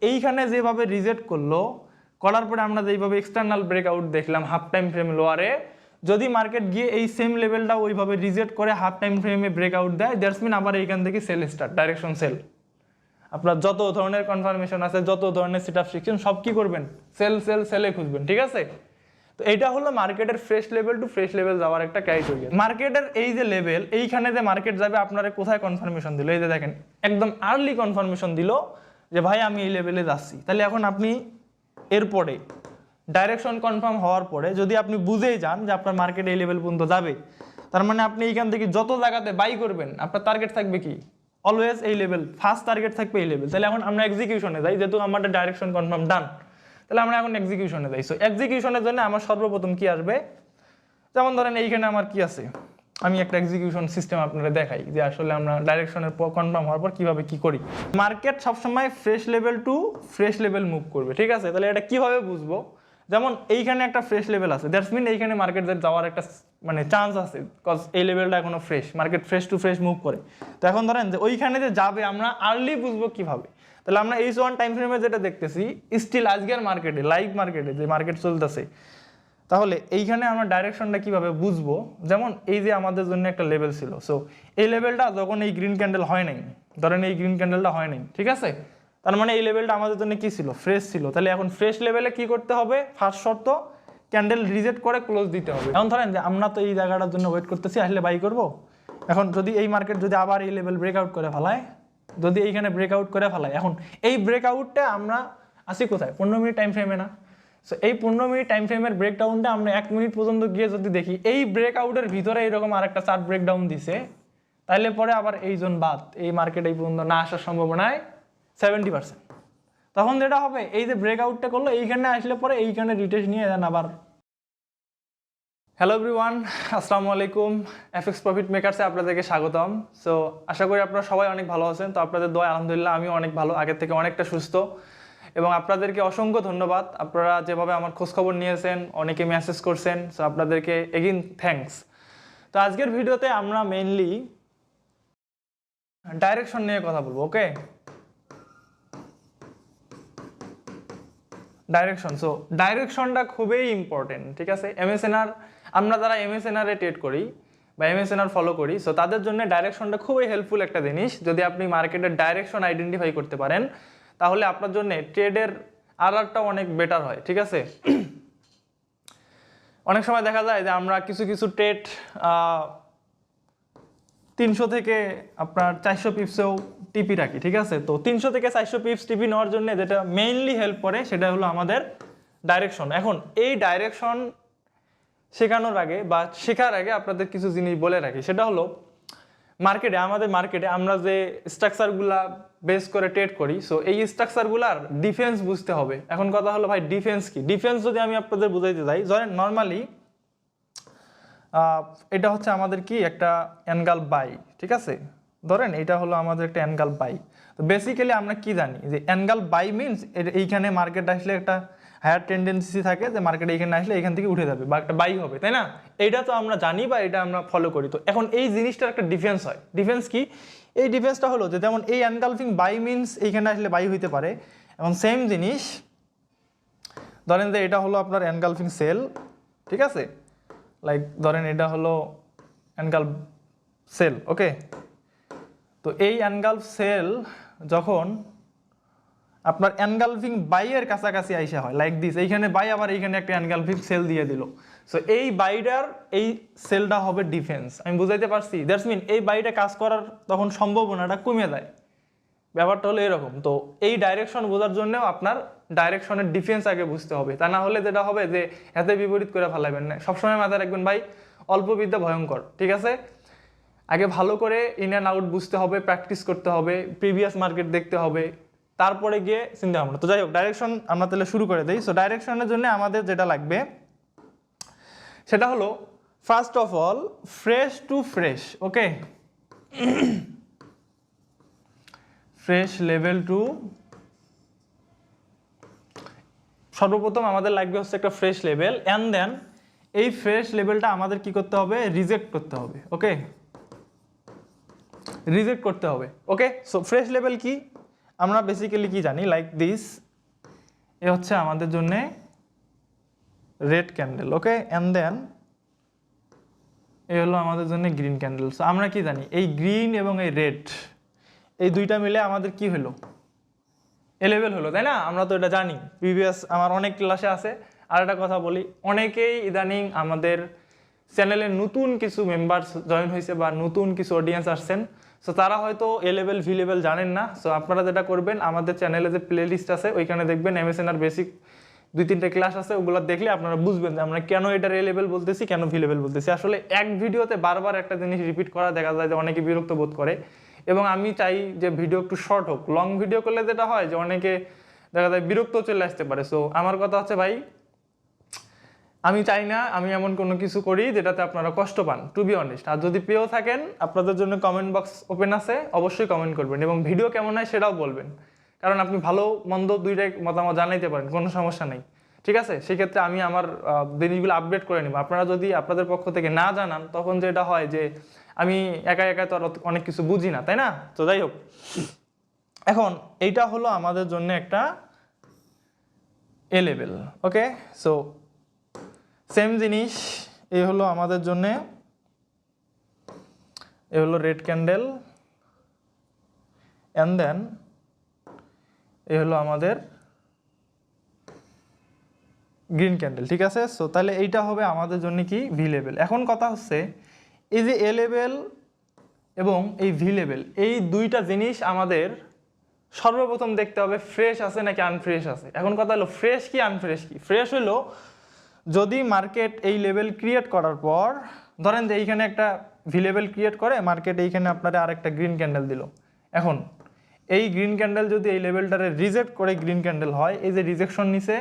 এইখানে যেভাবে রিজেক্ট করলো, করার পরে আমরা যেইভাবে এক্সটার্নাল ব্রেকআউট দেখলাম হাফ টাইম ফ্রেম লোয়ারে, যদি মার্কেট গিয়ে এই সেম লেভেলটা ওইভাবে রিজেক্ট করে হাফ টাইম ফ্রেমে ব্রেকআউট দেয়, দ্যাটস মিন আবার এইখান থেকে সেল স্টার্ট, ডাইরেকশন সেল। আপনার যত ধরনের কনফার্মেশন আছে, যত ধরনের সেটআপ শিখছেন, সব কি করবেন? সেল সেল সেলে খুঁজবেন, ঠিক আছে? তো এইটা হলো মার্কেটের fresh level to fresh level যাওয়ার একটা ক্রাইটেরিয়া। মার্কেটের এই যে লেভেল, এইখানে যে মার্কেট যাবে আপনারা কোথায় কনফার্মেশন দিল? এই যে দেখেন, একদম আর্লি কনফার্মেশন দিল যে ভাই আমি এই লেভেলে যাচ্ছি। তাহলে এখন আপনি এরপরে ডাইরেকশন কনফার্ম হওয়ার পরে যদি আপনি বুঝেই যান যে আপনার মার্কেট এই লেভেল পর্যন্ত যাবে, তার মানে আপনি এইখান থেকে যত জায়গাতে বাই করবেন আপনার টার্গেট থাকবে কি? অলওয়েজ এই লেভেল, ফার্স্ট টার্গেট থাকবে এই লেভেল। তাহলে এখন আমরা এক্সিকিউশনে যাই, যেহেতু আমাদের ডাইরেকশন কনফার্ম ডান, তাহলে আমরা এখন এক্সিকিউশনে যাই। সো এক্সিকিউশনের জন্য আমার সর্বপ্রথম কি আসবে? যেমন ধরেন এইখানে আমার কি আছে, আমি একটা এক্সিকিউশন সিস্টেম আপনাদের দেখাই যে আসলে আমরা ডাইরেকশনের কনফার্ম হওয়ার পর কিভাবে কি করি। মার্কেট সবসময় fresh level to fresh level move করবে, ঠিক আছে? তাহলে এটা কিভাবে বুঝবো? যেমন এইখানে একটা ফ্রেশ লেভেল আছে, দ্যাটস মিন এইখানে মার্কেট যাওয়ার একটা মানে চান্স আছে, বিকজ এই লেভেলটা এখনো fresh, market fresh to fresh move করে। তো এখন ধরেন যে ওইখানে যে যাবে আমরা আর্লি বুঝবো কিভাবে? তাহলে আমরা H1 টাইম ফ্রেমে যেটা দেখতেছি, স্টিল আজকের মার্কেটে, লাইভ মার্কেটে যে মার্কেট চলতেছে, তাহলে এইখানে আমরা ডাইরেকশনটা কিভাবে বুঝবো? যেমন এই যে আমাদের জন্য একটা লেভেল ছিল, সো এই লেভেলটা যখন এই গ্রিন ক্যান্ডেল হয় নাই, ধরেন এই গ্রিন ক্যান্ডেলটা হয় নাই, ঠিক আছে? তার মানে এই লেভেলটা আমাদের জন্য কি ছিল? ফ্রেশ ছিল। তাহলে এখন ফ্রেশ লেভেলে কি করতে হবে? ফার্স্ট শর্ত, ক্যান্ডেল রিজেক্ট করে ক্লোজ দিতে হবে। এখন ধরেন যে আমরা তো এই জায়গাটার জন্য ওয়েট করতেছি, আসলে বাই করব। এখন যদি এই মার্কেট যদি আবার এই লেভেল ব্রেকআউট করে ফেলায়, যদি এইখানে ব্রেকআউট করে ফেলায়, এখন এই ব্রেকআউটটা আমরা আসি কোথায়? 15 মিনিট টাইম ফ্রেমে না? সো এই 15 মিনিট টাইম ফ্রেমের ব্রেকডাউনটা আমরা 1 মিনিট পর্যন্ত গিয়ে যদি দেখি এই ব্রেকআউটের ভিতরে এইরকম আরেকটা চার্ট ব্রেকডাউন দিছে, তাহলে পরে আবার এই জোন বাদ, এই মার্কেট এই পর্যন্ত না আসার সম্ভাবনায় 70%। তখন যেটা হবে, এই যে ব্রেকআউটটা করলো এইখানে আসলে পরে এইখানে রিটেস্ট নিয়ে যান আবার। হ্যালো এভরিওয়ান, আসসালামু আলাইকুম। এফএক্স প্রফিট মেকারসে আপনাদেরকে স্বাগতম। সো আশা করি আপনারা সবাই অনেক ভালো আছেন। তো আপনাদের দোয়া আলহামদুলিল্লাহ আমিও অনেক ভালো, আগের থেকে অনেকটা সুস্থ, এবং আপনাদেরকে অসংখ্য ধন্যবাদ। আপনারা যেভাবে আমার খোঁজখবর নিয়েছেন, অনেকে মেসেজ করছেন, সো আপনাদেরকে এগেইন থ্যাঙ্কস। তো আজকের ভিডিওতে আমরা মেইনলি ডাইরেকশন নিয়ে কথা বলবো, ওকে? ডাইরেকশন, সো ডাইরেকশনটা খুবই ইম্পর্টেন্ট, ঠিক আছে? এমএসএনআর, আমরা যারা এমএসএনআর এ ট্রেড করি বা এমএসএনআর ফলো করি, সো তাদের জন্য ডাইরেকশনটা খুবই হেল্পফুল একটা জিনিস। যদি আপনি মার্কেটের ডাইরেকশন আইডেন্টিফাই করতে পারেন, তাহলে আপনার জন্য ট্রেডের আলারটাও অনেক বেটার হয়, ঠিক আছে? অনেক সময় দেখা যায় যে আমরা কিছু কিছু ট্রেড 300 থেকে আপনার 400 পিপসেও টিপি রাখি, ঠিক আছে? তো 300 থেকে 400 পিপস টিপি নেওয়ার জন্য যেটা মেইনলি হেল্প করে সেটা হলো আমাদের ডাইরেকশন। এখন এই ডাইরেকশন শেখানোর আগে বা শেখার আগে আপনাদের কিছু জিনিস বলে রাখি, সেটা হলো আমাদের মার্কেটে আমরা যে স্ট্রাকচারগুলা বেস করে ট্রেড করি, সো এই স্ট্রাকচারগুলার ডিফেন্স বুঝতে হবে। এখন কথা হলো ভাই ডিফেন্স কি? ডিফেন্স যদি আমি আপনাদের বুঝাইতে যাই, ধরেন নর্মালি এটা হচ্ছে আমাদের কি একটা অ্যাঙ্গেল বাই, ঠিক আছে? ধরেন এটা হলো আমাদের একটা অ্যাঙ্গেল বাই। তো বেসিক্যালি আমরা কি জানি যে অ্যাঙ্গেল বাই মিনস এইখানে মার্কেট আসলে একটা হায়ার টেন্ডেন্সি থাকে যে মার্কেট এইখানে আসলে এইখান থেকে উঠে যাবে বা একটা বাই হবে, তাই না? এইটা তো আমরা জানি বা এটা আমরা ফলো করি। তো এখন এই জিনিসটার একটা ডিফেন্স হয়। ডিফেন্স কি? এই ডিফেন্সটা হলো যে যেমন এই এনগালফিং বাই মিনস এইখানে আসলে বাই হইতে পারে, এবং সেম জিনিস ধরেন যে এটা হলো আপনার এনগালফিং সেল, ঠিক আছে? লাইক ধরেন এটা হলো এনগালফ সেল, ওকে? তো এই এনগালফ সেল যখন আপনার এনগালফিং বাইয়ের কাছাকাছি আইসা হয় লাইক দিস, এইখানে বাই আবার এইখানে একটা এনগালফিং সেল দিয়ে দিল, সো এই বাইটার এই সেলটা হবে ডিফেন্স। আমি বুঝাইতে পারছি? দ্যাটস মিন এই বাইটা কাজ করার তখন সম্ভাবনাটা কমে যায়। ব্যাপারটা হলো এরকম। তো এই ডাইরেকশন বোঝার জন্যও আপনার ডাইরেকশনের ডিফেন্স আগে বুঝতে হবে, তা না হলে যেটা হবে যে এতে বিপরীত করে ফেলাবেন না। সবসময় মাথায় রাখবেন ভাই, অল্প বিদ্যা ভয়ঙ্কর, ঠিক আছে? আগে ভালো করে ইন অ্যান্ড আউট বুঝতে হবে, প্র্যাকটিস করতে হবে, প্রিভিয়াস মার্কেট দেখতে হবে, তারপরে গিয়ে চিন্তা ভাবনা। তো যাই হোক, ডাইরেকশন আমরা তাহলে শুরু করে দিই। সো ডাইরেকশনের জন্য আমাদের যেটা লাগবে সেটা হলো first of all fresh to fresh, okay? Fresh level to, সর্বপ্রথম আমাদের লাগবে হচ্ছে একটা ফ্রেশ লেভেল, অ্যান্ড দেন এই ফ্রেশ লেভেলটা আমাদের কি করতে হবে? রিজেক্ট করতে হবে, ওকে? রিজেক্ট করতে হবে, ওকে? সো ফ্রেশ লেভেল কি? আমরা বেসিক্যালি কি জানি, লাইক দিস, এ হচ্ছে আমাদের জন্য red candle, okay, and then এই হলো আমাদের জন্য গ্রিন ক্যান্ডেল। সো আমরা কি জানি, এই গ্রিন এবং এই রেড, এই দুইটা মিলে আমাদের কি হলো, এ লেভেল হলো, তাই না? আমরা তো এটা জানি, প্রিভিয়াস আমার অনেক ক্লাসে আছে। আর একটা কথা বলি, অনেকেই ইদানিং আমাদের চ্যানেলে নতুন কিছু মেম্বার্স জয়েন হয়েছে বা নতুন কিছু অডিয়েন্স আসছেন, সো তারা হয়তো এ লেভেল ভি লেভেল জানেন না। সো আপনারা যেটা করবেন, আমাদের চ্যানেলে যে প্লে লিস্ট আছে ওইখানে দেখবেন MSNR বেসিক 2-3টে ক্লাস আছে, ওগুলো দেখলে আপনারা বুঝবেন যে আমরা কেন এটার এ লেভেল বলতেছি, কেন ভি লেভেল বলতেছি। আসলে এক ভিডিওতে বারবার একটা জিনিস রিপিট করা দেখা যায় যে অনেকে বিরক্ত বোধ করে, এবং আমি চাই যে ভিডিও একটু শর্ট হোক। লং ভিডিও করলে যেটা হয় যে অনেকে দেখা যায় বিরক্ত চলে আসতে পারে। সো আমার কথা হচ্ছে ভাই, আমি চাই না আমি এমন কোনো কিছু করি যেটাতে আপনারা কষ্ট পান, টু বি অনেস্ট। আর যদি পেয়েও থাকেন, আপনাদের জন্য কমেন্ট বক্স ওপেন আছে, অবশ্যই কমেন্ট করবেন এবং ভিডিও কেমন হয় সেটাও বলবেন, কারণ আপনি ভালো মন্দ দুইটাই মতামত জানাইতে পারেন, কোনো সমস্যা নেই, ঠিক আছে? সেক্ষেত্রে আমি আমার জিনিসগুলো আপডেট করে নেব। আপনারা যদি আপনাদের পক্ষ থেকে না জানান, তখন যেটা হয় যে আমি একা একা তো আর অনেক কিছু বুঝি না, তাই না? তো যাই হোক, এখন এইটা হলো আমাদের জন্য একটা এ লেভেল, ওকে। সো সেম জিনিস, এই হলো আমাদের জন্য, এ হলো রেড ক্যান্ডেল, অ্যান্ড দেন এ হলো আমাদের গ্রিন ক্যান্ডেল, ঠিক আছে? সো তাহলে এইটা হবে আমাদের জন্য কি, ভি লেভেল। এখন কথা হচ্ছে, এই যে এ লেভেল এবং এই ভি লেভেল, এই দুইটা জিনিস আমাদের সর্বপ্রথম দেখতে হবে ফ্রেশ আছে নাকি আনফ্রেশ আছে। এখন কথা হলো ফ্রেশ কি আনফ্রেশ কি। ফ্রেশ হলো যদি মার্কেট এই লেভেল ক্রিয়েট করার পর, ধরেন যে এইখানে একটা ভি লেভেল ক্রিয়েট করে মার্কেট, এইখানে আপনারা আরেকটা গ্রিন ক্যান্ডেল দিল। এখন এই গ্রিন ক্যান্ডেল যদি এই লেভেলটারে রিজেক্ট করে গ্রিন ক্যান্ডেল হয়, এই যে রিজেকশন নিছে,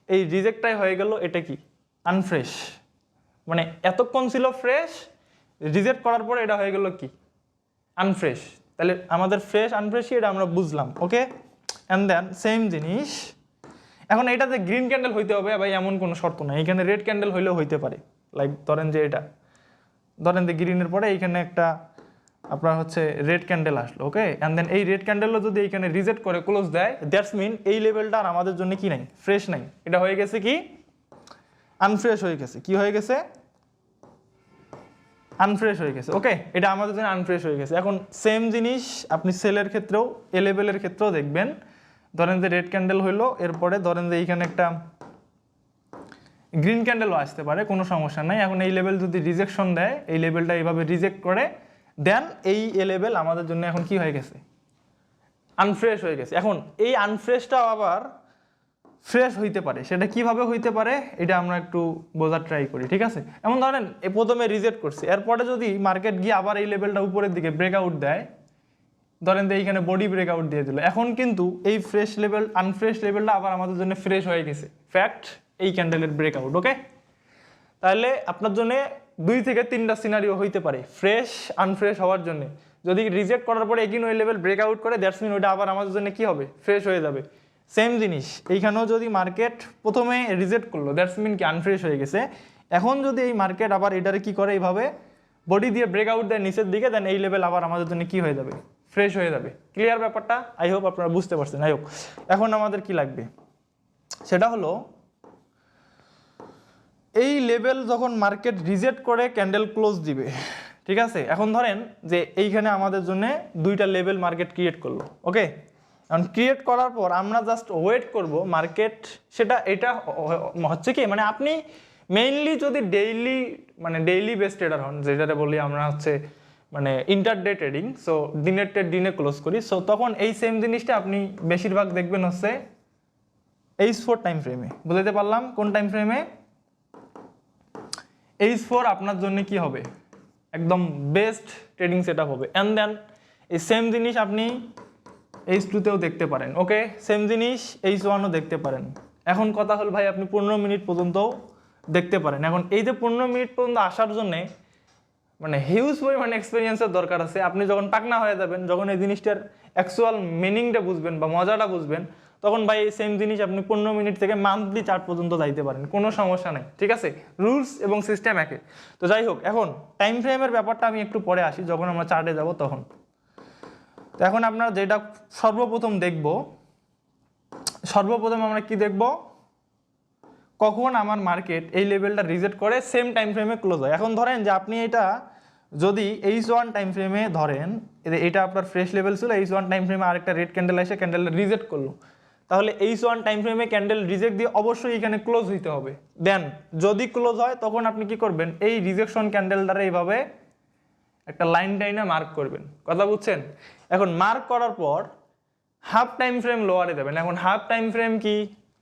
এই রিজেক্টটাই হয়ে গেল এটা কি, আনফ্রেশ। মানে এতক্ষণ ছিল ফ্রেশ, রিজেক্ট করার পরে এটা হয়ে গেল কি, আনফ্রেশ। তাহলে আমাদের ফ্রেশ আনফ্রেশ এটা আমরা বুঝলাম, ওকে। অ্যান্ড দেন সেম জিনিস, এখন এটাতে গ্রিন ক্যান্ডেল হইতে হবে ভাই এমন কোনো শর্ত নাই, এখানে রেড ক্যান্ডেল হইলেও হইতে পারে। লাইক ধরেন যে এটা, ধরেন যে গ্রিনের পরে এইখানে একটা আপনার হচ্ছে রেড ক্যান্ডেল আসলো, ওকে। অ্যান্ড দেন এই রেড ক্যান্ডেলও যদি এইখানে রিজেক্ট করে ক্লোজ দেয়, দ্যাটস মিন এই লেভেলটা আর আমাদের জন্য কি নাই, ফ্রেশ নাই, এটা হয়ে গেছে কি, আনফ্রেশ হয়ে গেছে। কি হয়ে গেছে, আনফ্রেশ হয়ে গেছে, ওকে। এটা আমাদের জন্য আনফ্রেশ হয়ে গেছে। এখন সেম জিনিস আপনি সেলের ক্ষেত্রেও, এ লেভেলের ক্ষেত্রেও দেখবেন, ধরেন যে রেড ক্যান্ডেল হইলো, এরপরে ধরেন যে এইখানে একটা গ্রিন ক্যান্ডেলও আসতে পারে, কোনো সমস্যা নাই। এখন এই লেভেল যদি রিজেকশন দেয়, এই লেভেলটা এইভাবে রিজেক্ট করে দেন, এই এ লেভেল আমাদের জন্য এখন কি হয়ে গেছে, আনফ্রেশ হয়ে গেছে। এখন এই আনফ্রেশটাও আবার ফ্রেশ হইতে পারে, সেটা কিভাবে হইতে পারে এটা আমরা একটু বোঝার ট্রাই করি, ঠিক আছে? এমন ধরেন প্রথমে রিজেক্ট করছে, এরপরে যদি মার্কেট গিয়ে আবার এই লেভেলটা উপরের দিকে ব্রেকআউট দেয়, ধরেন যে এইখানে বডি ব্রেকআউট দিয়ে দিল, এখন কিন্তু এই ফ্রেশ লেভেল আনফ্রেশ লেভেলটা আবার আমাদের জন্য ফ্রেশ হয়ে গেছে, ফ্যাক্ট এই ক্যান্ডেলের ব্রেকআউট, ওকে। তাহলে আপনার জন্য 2 থেকে 3টা সিনারিও হইতে পারে ফ্রেশ আনফ্রেশ হওয়ার জন্য। যদি রিজেক্ট করার পরে এগিন ওই লেভেল ব্রেকআউট করে, দ্যাটস মিন ওইটা আবার আমাদের জন্য কি হবে, ফ্রেশ হয়ে যাবে। সেম জিনিস এইখানেও যদি মার্কেট প্রথমে রিজেক্ট করলো, দ্যাটস মিন কি আনফ্রেশ হয়ে গেছে। এখন যদি এই মার্কেট আবার এটারে কি করে, এইভাবে বডি দিয়ে ব্রেকআউট দেয় নিচের দিকে, দেন এই লেভেল আবার আমাদের জন্য কি হয়ে যাবে, ফ্রেশ হয়ে যাবে। ক্লিয়ার ব্যাপারটা? আই হোপ আপনারা বুঝতে পারছেন। আই হোপ এখন আমাদের কি লাগবে, সেটা হলো এই লেভেল যখন মার্কেট রিজেক্ট করে ক্যান্ডেল ক্লোজ দিবে, ঠিক আছে? এখন ধরেন যে এইখানে আমাদের জন্য 2টা লেভেল মার্কেট ক্রিয়েট করলো, ওকে। এখন ক্রিয়েট করার পর আমরা জাস্ট ওয়েট করব মার্কেট, সেটা এটা হচ্ছে কি, মানে আপনি মেইনলি যদি ডেইলি বেস ট্রেডার হন, যেটাতে বলি আমরা হচ্ছে মানে ইন্টারডে ট্রেডিং, সো দিনের ট্রেড দিনে ক্লোজ করি, সো তখন এই সেম জিনিসটা আপনি বেশিরভাগ দেখবেন হচ্ছে H4 টাইম ফ্রেমে। বুঝতে পারলাম কোন টাইম ফ্রেমে? H4 আপনার জন্য কি হবে, একদম বেস্ট ট্রেডিং সেটআপ হবে। অ্যান্ড দেন এই সেম জিনিস আপনি H2তেও দেখতে পারেন, ওকে। সেম জিনিস H1ও দেখতে পারেন। এখন কথা হল ভাই আপনি 15 মিনিট পর্যন্ত দেখতে পারেন। এখন এই যে 15 মিনিট পর্যন্ত আসার জন্য মানে হিউজ পরিমাণ এক্সপিরিয়েন্সের দরকার আছে। আপনি যখন পাকনা হয়ে যাবেন, যখন এই জিনিসটার অ্যাকচুয়াল মিনিংটা বুঝবেন বা মজাটা বুঝবেন, তখন ভাই এই সেম জিনিস আপনি 15 মিনিট থেকে মান্থলি চার্ট পর্যন্ত যাইতে পারেন, কোনো সমস্যা নাই, ঠিক আছে? রুলস এবং সিস্টেম একে। তো যাই হোক, এখন টাইম ফ্রেমের ব্যাপারটা আমি একটু পরে আসি, যখন আমরা চার্টে যাব তখন। তো তো এখন আমরা যেটা সর্বপ্রথম আমরা কি দেখব, কখন আমার মার্কেট এই লেভেলটা রিজেক্ট করে সেম টাইম ফ্রেমে ক্লোজ হয়। এখন ধরেন যে আপনি এটা যদি H1 টাইম ফ্রেমে ধরেন, এটা আপনার ফ্রেশ লেভেল ছিল, H1 টাইম ফ্রেমে আরেকটা রেড ক্যান্ডেল এসে ক্যান্ডেলটা রিজেক্ট করলো, তাহলে H1 টাইম ফ্রেমে ক্যান্ডেল রিজেক্ট দিয়ে অবশ্যই এখানে ক্লোজ হইতে হবে। দেন যদি ক্লোজ হয় তখন আপনি কি করবেন, এই রিজেকশন ক্যান্ডেলটারে এইভাবে একটা লাইন টাইনে মার্ক করবেন, কথা বুঝছেন? এখন মার্ক করার পর হাফ টাইম ফ্রেম লোয়ারে দেবেন। এখন হাফ টাইম ফ্রেম কি,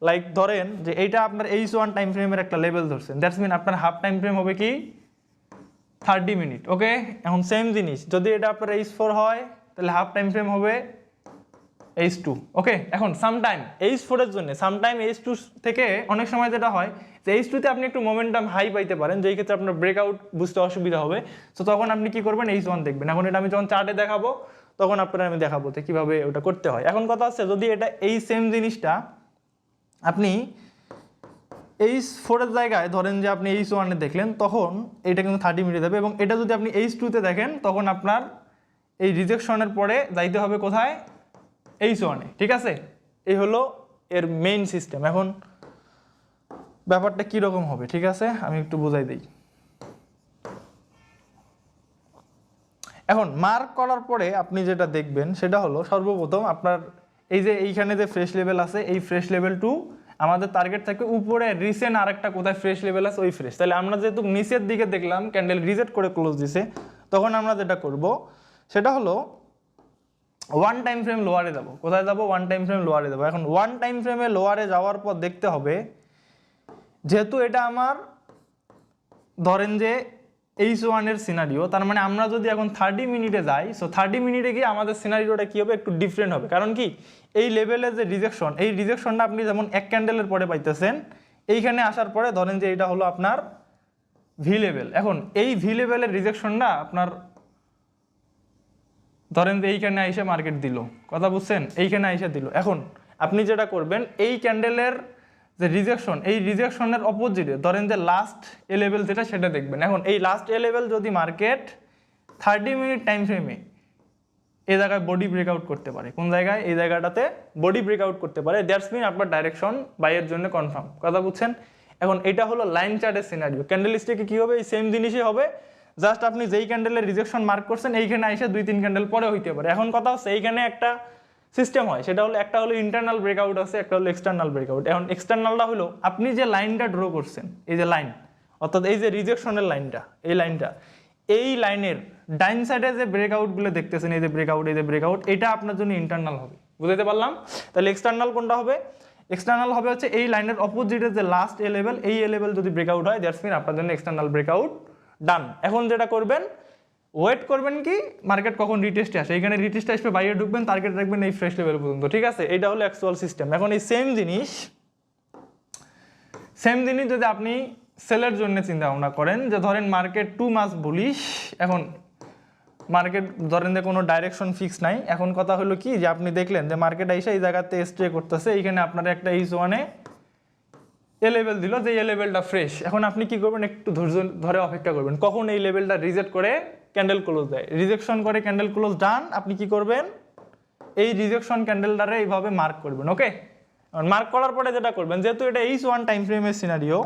লাইক ধরেন যে এইটা আপনার H1 টাইম ফ্রেমের একটা লেভেল ধরছেন, দ্যাটস মিন আপনার হাফ টাইম ফ্রেম হবে কি 30 মিনিট। ওকে, এখন সেম জিনিস যদি এটা আপনার H4 হয় তাহলে হাফ টাইম ফ্রেম হবে H2। ওকে, এখন সামটাইম H4 এর জন্য, সামটাইম H2 থেকে অনেক সময় যেটা হয় যে H2 তে আপনি একটু মোমেন্টাম হাই পাইতে পারেন, যেই ক্ষেত্রে আপনার ব্রেকআউট বুঝতে অসুবিধা হবে। তো তখন আপনি কি করবেন, H1 দেখবেন। এখন এটা আমি যখন চার্টে দেখাবো তখন আপনারা আমি দেখাবো যে কিভাবে ওটা করতে হয়। এখন কথা হচ্ছে, যদি এটা এই সেম জিনিসটা আপনি H4 এর জায়গায় ধরেন যে আপনি H1 এ দেখলেন, তখন এটা কিন্তু 30 মিনিট যাবে, এবং এটা যদি আপনি H2 তে দেখেন তখন আপনার এই রিজেকশনের পরে যাইতে হবে কোথায়, H1 এ। ঠিক আছে, এই হলো এর মেইন সিস্টেম। এখন ব্যাপারটা কীরকম হবে, ঠিক আছে, আমি একটু বোঝাই দিই। এখন মার্ক করার পরে আপনি যেটা দেখবেন সেটা হলো, সর্বপ্রথম আপনার এই যে এইখানে যে ফ্রেশ লেভেল আছে, এই ফ্রেশ লেভেল টু আমাদের টার্গেট থাকে উপরে রিসেন্ট আরেকটা কোথায় ফ্রেশ লেভেল আছে ওই ফ্রেশ। তাহলে আমরা যেহেতু নিচের দিকে দেখলাম ক্যান্ডেল রিজেক্ট করে ক্লোজ দিছে, তখন আমরা যেটা করব সেটা হলো ওয়ান টাইম ফ্রেম লোয়ারে যাব। কোথায় যাব, ওয়ান টাইম ফ্রেম লোয়ারে যাব। এখন ওয়ান টাইম ফ্রেমে লোয়ারে যাওয়ার পর দেখতে হবে, যেহেতু এটা আমার ধরেন যে H1 এর সিনারিও, তার মানে আমরা যদি এখন 30 মিনিটে যাই, সো 30 মিনিটে গিয়ে আমাদের সিনারিওটা কী হবে, একটু ডিফারেন্ট হবে। কারণ কি, এই লেভেলের যে রিজেকশন, এই রিজেকশনটা আপনি যেমন এক ক্যান্ডেলের পরে পাইতেছেন, এইখানে আসার পরে ধরেন যে এটা হলো আপনার ভি লেভেল। এখন এই ভি লেভেলের রিজেকশনটা আপনার ধরেন যে এইখানে এসে মার্কেট দিল, কথা বুঝছেন, এইখানে এসে দিল। এখন আপনি যেটা করবেন, এই ক্যান্ডেলের যে রিজেকশন, এই রিজেকশনের অপোজিটে ধরেন যে লাস্ট এ লেভেল যেটা, সেটা দেখবেন। এখন এই লাস্ট এ লেভেল যদি মার্কেট 30 মিনিট টাইম ফ্রেমে এই জায়গায় বডি ব্রেকআউট করতে পারে, কোন জায়গায়, এই জায়গাটাতে বডি ব্রেকআউট করতে পারে, দ্যাটস মিন আপনার ডাইরেকশন বাইয়ের জন্য কনফার্ম, কথা বুঝছেন। এখন এটা হলো লাইন চার্টের সিনারিও। ক্যান্ডেল স্টিকে কী হবে, এই সেম জিনিসই হবে, জাস্ট আপনি যেই ক্যান্ডেলের রিজেকশন মার্ক করছেন এইখানে এসে 2-3 ক্যান্ডেল পরে হইতে পারে। এখন কথা হচ্ছে, এইখানে একটা সিস্টেম হয়, সেটা হলো একটা হলো ইন্টারনাল ব্রেকআউট আছে, একটা হলো এক্সটার্নাল ব্রেকআউট। এখন এক্সটার্নালটা হলো আপনি যে লাইনটা ড্র করছেন, এই যে লাইন, অর্থাৎ এই যে রিজেকশনের লাইনটা, এই লাইনটা, এই লাইনের ডাইন সাইডে যে ব্রেকআউটগুলো দেখতেছেন, এই যে ব্রেকআউট, এই যে ব্রেকআউট, এটা আপনার জন্য ইন্টারনাল হবে, বুঝতে পারলাম। তাহলে এক্সটার্নাল কোনটা হবে, এক্সটার্নাল হবে হচ্ছে এই লাইনের অপোজিটের যে লাস্ট এ লেভেল, এই এ লেভেল যদি ব্রেকআউট হয়, দ্যাটস মিন আপনার জন্য এক্সটার্নাল ব্রেকআউট ডান। এখন যেটা করবেন, ওয়েট করবেন কি মার্কেট কখন রিটেস্টে আসে, এইখানে রিটেস্টে আসবে, বাইরে ঢুকবেন, টার্গেট রাখবেন এই ফ্রেশ লেভেল পর্যন্ত, ঠিক আছে। এইটা হলো অ্যাকচুয়াল সিস্টেম। এখন এই সেম জিনিস যদি আপনি সেলের জন্য চিন্তা ভাবনা করেন, যে ধরেন মার্কেট 2 মাস বুলিশ, এখন মার্কেট ধরেন যে কোনো ডাইরেকশন ফিক্স নাই। এখন কথা হলো কি, যে আপনি দেখলেন যে মার্কেট এসে এই জায়গাতে স্টে করতেছে, এইখানে আপনার একটা H1 এ লেভেল দিল, যে এই লেভেলটা ফ্রেশ। এখন আপনি কি করবেন, একটু ধৈর্য ধরে অপেক্ষা করবেন কখন এই লেভেলটা রিজেক্ট করে ক্যান্ডেল ক্লোজ দেয়। রিজেকশন করে ক্যান্ডেল ক্লোজ ডান, আপনি কি করবেন, এই রিজেকশন ক্যান্ডেলটারে এইভাবে মার্ক করবেন। ওকে, মার্ক করার পরে যেটা করবেন, যেহেতু এটা H1 টাইম ফ্রেমের সিনারিও,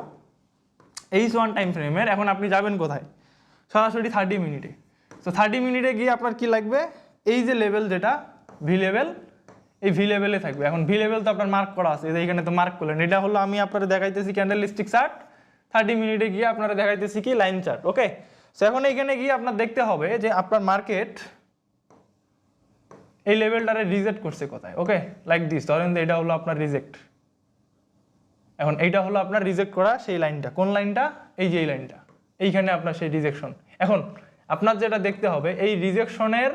H1 টাইম ফ্রেমের, এখন আপনি যাবেন কোথায়, সরাসরি 30 মিনিটে। তো 30 মিনিটে গিয়ে আপনার কি লাগবে, এই যে লেভেল যেটা ভি লেভেল, এই ভি লেভেলে থাকবে। এখন ভি লেভেল তো আপনার মার্ক করা আছে, এইখানে তো মার্ক করলেন। এটা হলো আমি আপনারা দেখাইতেছি ক্যান্ডেল স্টিক চার্ট, 30 মিনিটে গিয়ে আপনারা দেখাইতেছি কি লাইন চার্ট। ওকে, সো এখন এইখানে গিয়ে আপনার দেখতে হবে যে আপনার মার্কেট এই লেভেলটারে রিজেক্ট করছে কোথায়। ওকে, লাইক দিস, ধরেন এটা হলো আপনার রিজেক্ট। এখন এইটা হলো আপনার রিজেক্ট করা সেই লাইনটা, কোন লাইনটা, এই যে এই লাইনটা, এইখানে আপনার সেই রিজেকশন। এখন আপনার যেটা দেখতে হবে, এই রিজেকশনের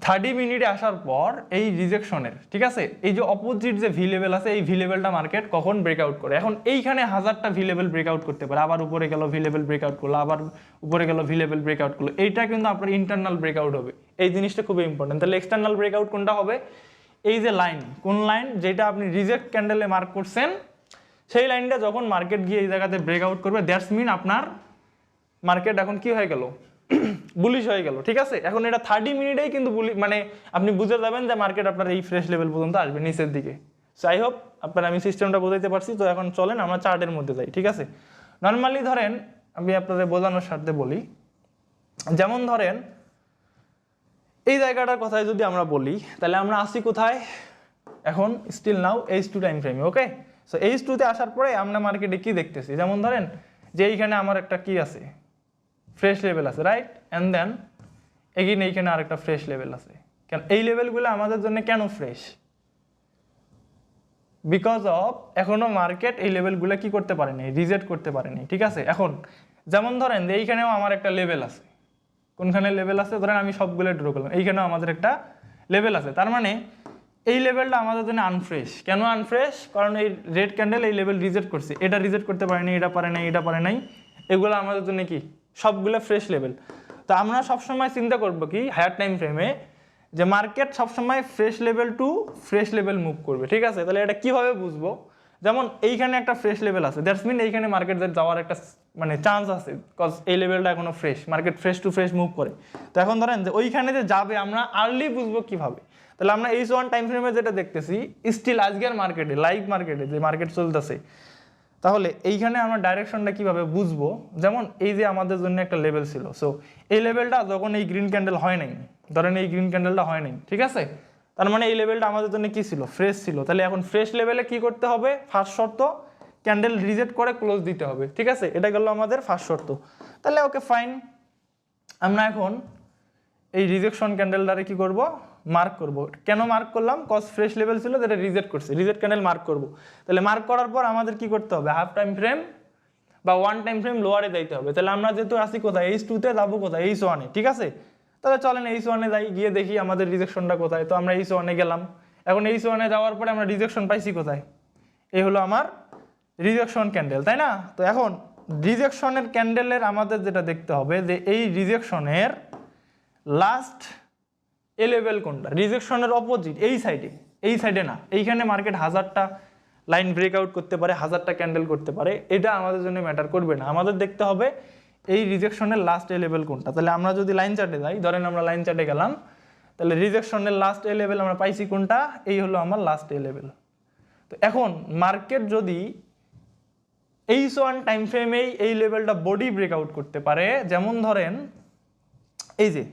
30 মিনিটে আসার পর এই রিজেকশনের, ঠিক আছে, এই যে অপোজিট যে ভি লেভেল আছে, এই ভি লেভেলটা মার্কেট কখন ব্রেকআউট করে। এখন এইখানে 1000টা ভি লেভেল ব্রেকআউট করতে পারে, আবার উপরে গেল ভি লেভেল ব্রেকআউট করলো, আবার উপরে গেল ভি লেভেল ব্রেকআউট করলো, এইটা কিন্তু আপনার ইন্টারনাল ব্রেকআউট হবে। এই জিনিসটা খুবই ইম্পর্টেন্ট। তাহলে এক্সটার্নাল ব্রেকআউট কোনটা হবে, এই যে লাইন, কোন লাইন, যেটা আপনি রিজেক্ট ক্যান্ডেলে মার্ক করছেন, সেই লাইনটা যখন মার্কেট গিয়ে এই জায়গাতে ব্রেকআউট করবে, দ্যাটস মিন আপনার মার্কেট এখন কি হয়ে গেল, বুলিশ হয়ে গেল, ঠিক আছে। এখন এটা 30 মিনিটেই কিন্তু মানে আপনি বুঝে যাবেন যে মার্কেট আপনার এই ফ্রেশ লেভেল পর্যন্ত আসবে নিচের দিকে। সো আই হোপ আপনার আমি সিস্টেমটা বোঝাইতে পারছি। তো এখন চলেন আমরা চার্টের মধ্যে যাই, ঠিক আছে। নর্মালি ধরেন আমি আপনাদের বোঝানোর স্বার্থে বলি, যেমন ধরেন এই জায়গাটার কথায় যদি আমরা বলি তাহলে আমরা আসি কোথায় এখন, স্টিল নাও H2 টাইম ফ্রেমে। ওকে, সো H2 তে আসার পরে আমরা মার্কেটে কি দেখতেছি, যেমন ধরেন যে এইখানে আমার একটা কি আছে, ফ্রেশ লেভেল আছে, রাইট, অ্যান্ড দেন এগেইন এইখানে আরেকটা ফ্রেশ লেভেল আছে। কেন এই লেভেলগুলো আমাদের জন্য কেন ফ্রেশ? বিকজ অফ এখনো মার্কেট এই লেভেলগুলো কি করতে পারেনি, রিজেক্ট করতে পারেনি, ঠিক আছে। এখন যেমন ধরেন যে এইখানেও আমার একটা লেভেল আছে, কোনখানে লেভেল আছে, ধরেন আমি সবগুলো ড্র করলাম, এইখানেও আমাদের একটা লেভেল আছে। তার মানে এই লেভেলটা আমাদের জন্য আনফ্রেশ। কেন আনফ্রেশ? কারণ এই রেড ক্যান্ডেল এই লেভেল রিজেক্ট করছে, এটা রিজেক্ট করতে পারেনি, এটা পারে নাই, এটা পারে নাই, এগুলো আমাদের জন্য কি সবগুলো ফ্রেশ লেভেল। তো আমরা সবসময় চিন্তা করবো কি হায়ার টাইম ফ্রেমে যে মার্কেট সবসময় fresh level to fresh level move করবে, ঠিক আছে। তাহলে এটা কিভাবে বুঝবো? যেমন এইখানে একটা ফ্রেশ লেভেল আছে, দ্যাটস মিন এইখানে মার্কেট যাওয়ার একটা মানে চান্স আছে, বিকজ এই লেভেলটা এখনো fresh, market fresh to fresh move করে। তো এখন ধরেন যে ওইখানে যে যাবে আমরা আর্লি বুঝবো কিভাবে? তাহলে আমরা H1 টাইম ফ্রেমে যেটা দেখতেছি স্টিল আজকের মার্কেটে, লাইভ মার্কেটে যে মার্কেট চলতেছে, তাহলে এইখানে আমরা ডাইরেকশনটা কিভাবে বুঝবো? যেমন এই যে আমাদের জন্য একটা লেভেল ছিল, সো এই লেভেলটা যখন এই গ্রিন ক্যান্ডেল হয় নাই, ধরেন এই গ্রিন ক্যান্ডেলটা হয় নাই, ঠিক আছে, তার মানে এই লেভেলটা আমাদের জন্য কি ছিল, ফ্রেশ ছিল। তাহলে এখন ফ্রেশ লেভেলে কি করতে হবে? ফার্স্ট শর্ত ক্যান্ডেল রিজেক্ট করে ক্লোজ দিতে হবে, ঠিক আছে, এটা গেল আমাদের ফার্স্ট শর্ত। তাহলে ওকে ফাইন, আমরা এখন এই রিজেকশন ক্যান্ডেলটারে কি করব, মার্ক করব। কেন মার্ক করলাম? কজ ফ্রেশ লেভেল ছিল যেটা রিজেক্ট করছে, রিজেক্ট ক্যান্ডেল মার্ক করব। তাহলে মার্ক করার পর আমাদের কি করতে হবে? হাফ টাইম ফ্রেম বা 1 টাইম ফ্রেম লোয়ারে যাইতে হবে। তাহলে আমরা যেহেতু আসি কোথায়, H2 তে যাবো কোথায়, H1 এ, ঠিক আছে। তাহলে চলেন H1 এ যাই, গিয়ে দেখি আমাদের রিজেকশনটা কোথায়। তো আমরা H1 এ গেলাম। এখন H1 এ যাওয়ার পরে আমরা রিজেকশন পাইছি কোথায়? এই হলো আমার রিজেকশন ক্যান্ডেল, তাই না? তো এখন রিজেকশনের ক্যান্ডেলের আমাদের যেটা দেখতে হবে যে এই রিজেকশনের লাস্ট এ লেভেল কোনটা, রিজেকশনের অপোজিট এই সাইডে না, এইখানে মার্কেট 1000টা লাইন ব্রেকআউট করতে পারে, 1000টা ক্যান্ডেল করতে পারে, এটা আমাদের জন্য ম্যাটার করবে না। আমাদের দেখতে হবে এই রিজেকশনের লাস্ট এ লেভেল কোনটা। তাহলে আমরা যদি লাইন চার্টে যাই, ধরেন আমরা লাইন চার্টে গেলাম, তাহলে রিজেকশনের লাস্ট এ লেভেল আমরা পাইছি কোনটা, এই হলো আমার লাস্ট এ লেভেল। তো এখন মার্কেট যদি H1 টাইম ফ্রেমেই এই লেভেলটা বডি ব্রেকআউট করতে পারে, যেমন ধরেন এই যে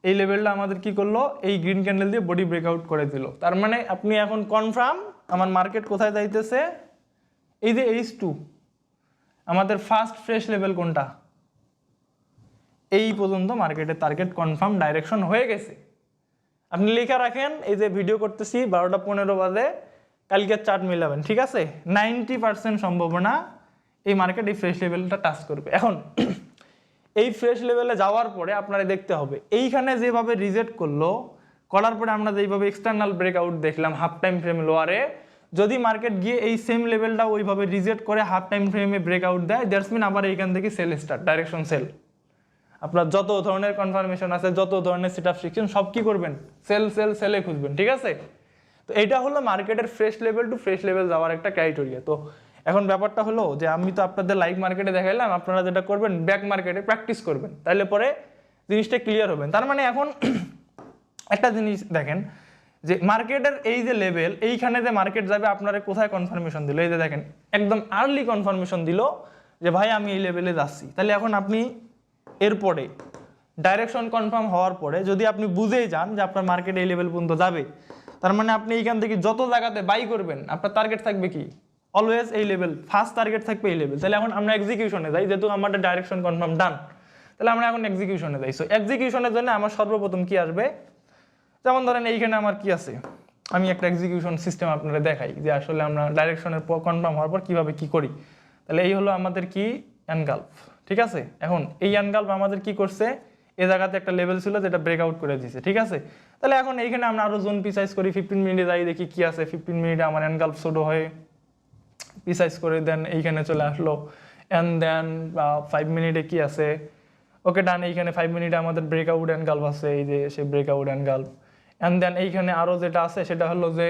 এই লেভেলটা আমাদের কি করলো, এই গ্রিন ক্যান্ডেল দিয়ে বডি ব্রেকআউট করে দিল। তার মানে আপনি এখন কনফার্ম আমার মার্কেট কোথায় যাইতেছে, এই যে H2 আমাদের ফার্স্ট ফ্রেশ লেভেল কোনটা, এই পর্যন্ত মার্কেটের টার্গেট কনফার্ম ডাইরেকশন হয়ে গেছে। আপনি লেখা রাখেন, এই যে ভিডিও করতেছি 12টা 15 বাজে, কালকের চার্ট মিলাবেন, ঠিক আছে। 90% সম্ভাবনা এই মার্কেট এই ফ্রেশ লেভেলটা টাচ করবে। এখন এই ফ্রেশ লেভেলে যাওয়ার পরে আপনারা দেখতে হবে এইখানে যেভাবে রিজেক্ট করলো, করার পরে আমরা যেভাবে এক্সটার্নাল ব্রেকআউট দেখলাম হাফ টাইম ফ্রেম লোয়ারে, যদি মার্কেট গিয়ে এই সেম লেভেলটা ওইভাবে রিজেক্ট করে হাফ টাইম ফ্রেমে ব্রেকআউট দেয়, দ্যাটস মিন আবার এইখান থেকে সেল স্টার্ট, ডাইরেকশন সেল। আপনার যত ধরনের কনফার্মেশন আছে, যত ধরনের সেটআপ শিখছেন, সব কি করবেন, সেলে খুঁজবেন, ঠিক আছে। তো এটা হলো মার্কেটের fresh level to fresh level যাওয়ার একটা ক্রাইটেরিয়া। তো এখন ব্যাপারটা হলো যে আমি তো আপনাদের লাইভ মার্কেটে দেখাইলাম, আপনারা যেটা করবেন ব্যাক মার্কেটে প্র্যাকটিস করবেন, তাহলে পরে জিনিসটা ক্লিয়ার হবেন। তার মানে এখন একটা জিনিস দেখেন যে মার্কেটের এই যে লেভেল, এইখানে যে মার্কেট যাবে আপনারা কোথায় কনফার্মেশন দিল, এই যে দেখেন একদম আর্লি কনফার্মেশন দিল যে ভাই আমি এই লেভেলে যাচ্ছি। তাহলে এখন আপনি এরপরে ডাইরেকশন কনফার্ম হওয়ার পরে যদি আপনি বুঝেই যান যে আপনার মার্কেট এই লেভেল পর্যন্ত যাবে, তার মানে আপনি এইখান থেকে যত জায়গাতে বাই করবেন আপনার টার্গেট থাকবে কি, অলওয়েজ এই লেভেল, ফার্স্ট টার্গেট থাকবে এই লেভেল। তাহলে এখন আমরা এক্সিকিউশনে যাই, যেহেতু আমাদের ডাইরেকশন কনফার্ম ডান, তাহলে আমরা এখন এক্সিকিউশনে যাই। সো এক্সিকিউশনের জন্য আমার সর্বপ্রথম কি আসবে, যেমন ধরেন এইখানে আমার কি আছে, আমি একটা এক্সিকিউশন সিস্টেম আপনারা দেখাই যে আসলে আমরা ডাইরেকশনের কনফার্ম হওয়ার পর কিভাবে কি করি। তাহলে এই হলো আমাদের কি এনগালফ, ঠিক আছে। এখন এই এনগালফ আমাদের কি করছে, এই জায়গাতে একটা লেভেল ছিল যেটা ব্রেকআউট করে দিয়েছে, ঠিক আছে। তাহলে এখন এইখানে আমরা আরো জোন পিসাইজ করি, 15 মিনিটে যাই দেখি কি আছে, 15 মিনিটে আমার এনগালফ ছোট হয়ে পিসাইজ করে দেন এইখানে চলে আসলো, অ্যান্ড দেন 5 মিনিটে কি আছে, ওকে ডান, এইখানে 5 মিনিটে আমাদের ব্রেকআউট এনগালফ আছে, এই যে সেই ব্রেকআউট এনগালফ। অ্যান্ড দেন এইখানে আরো যেটা আছে সেটা হলো যে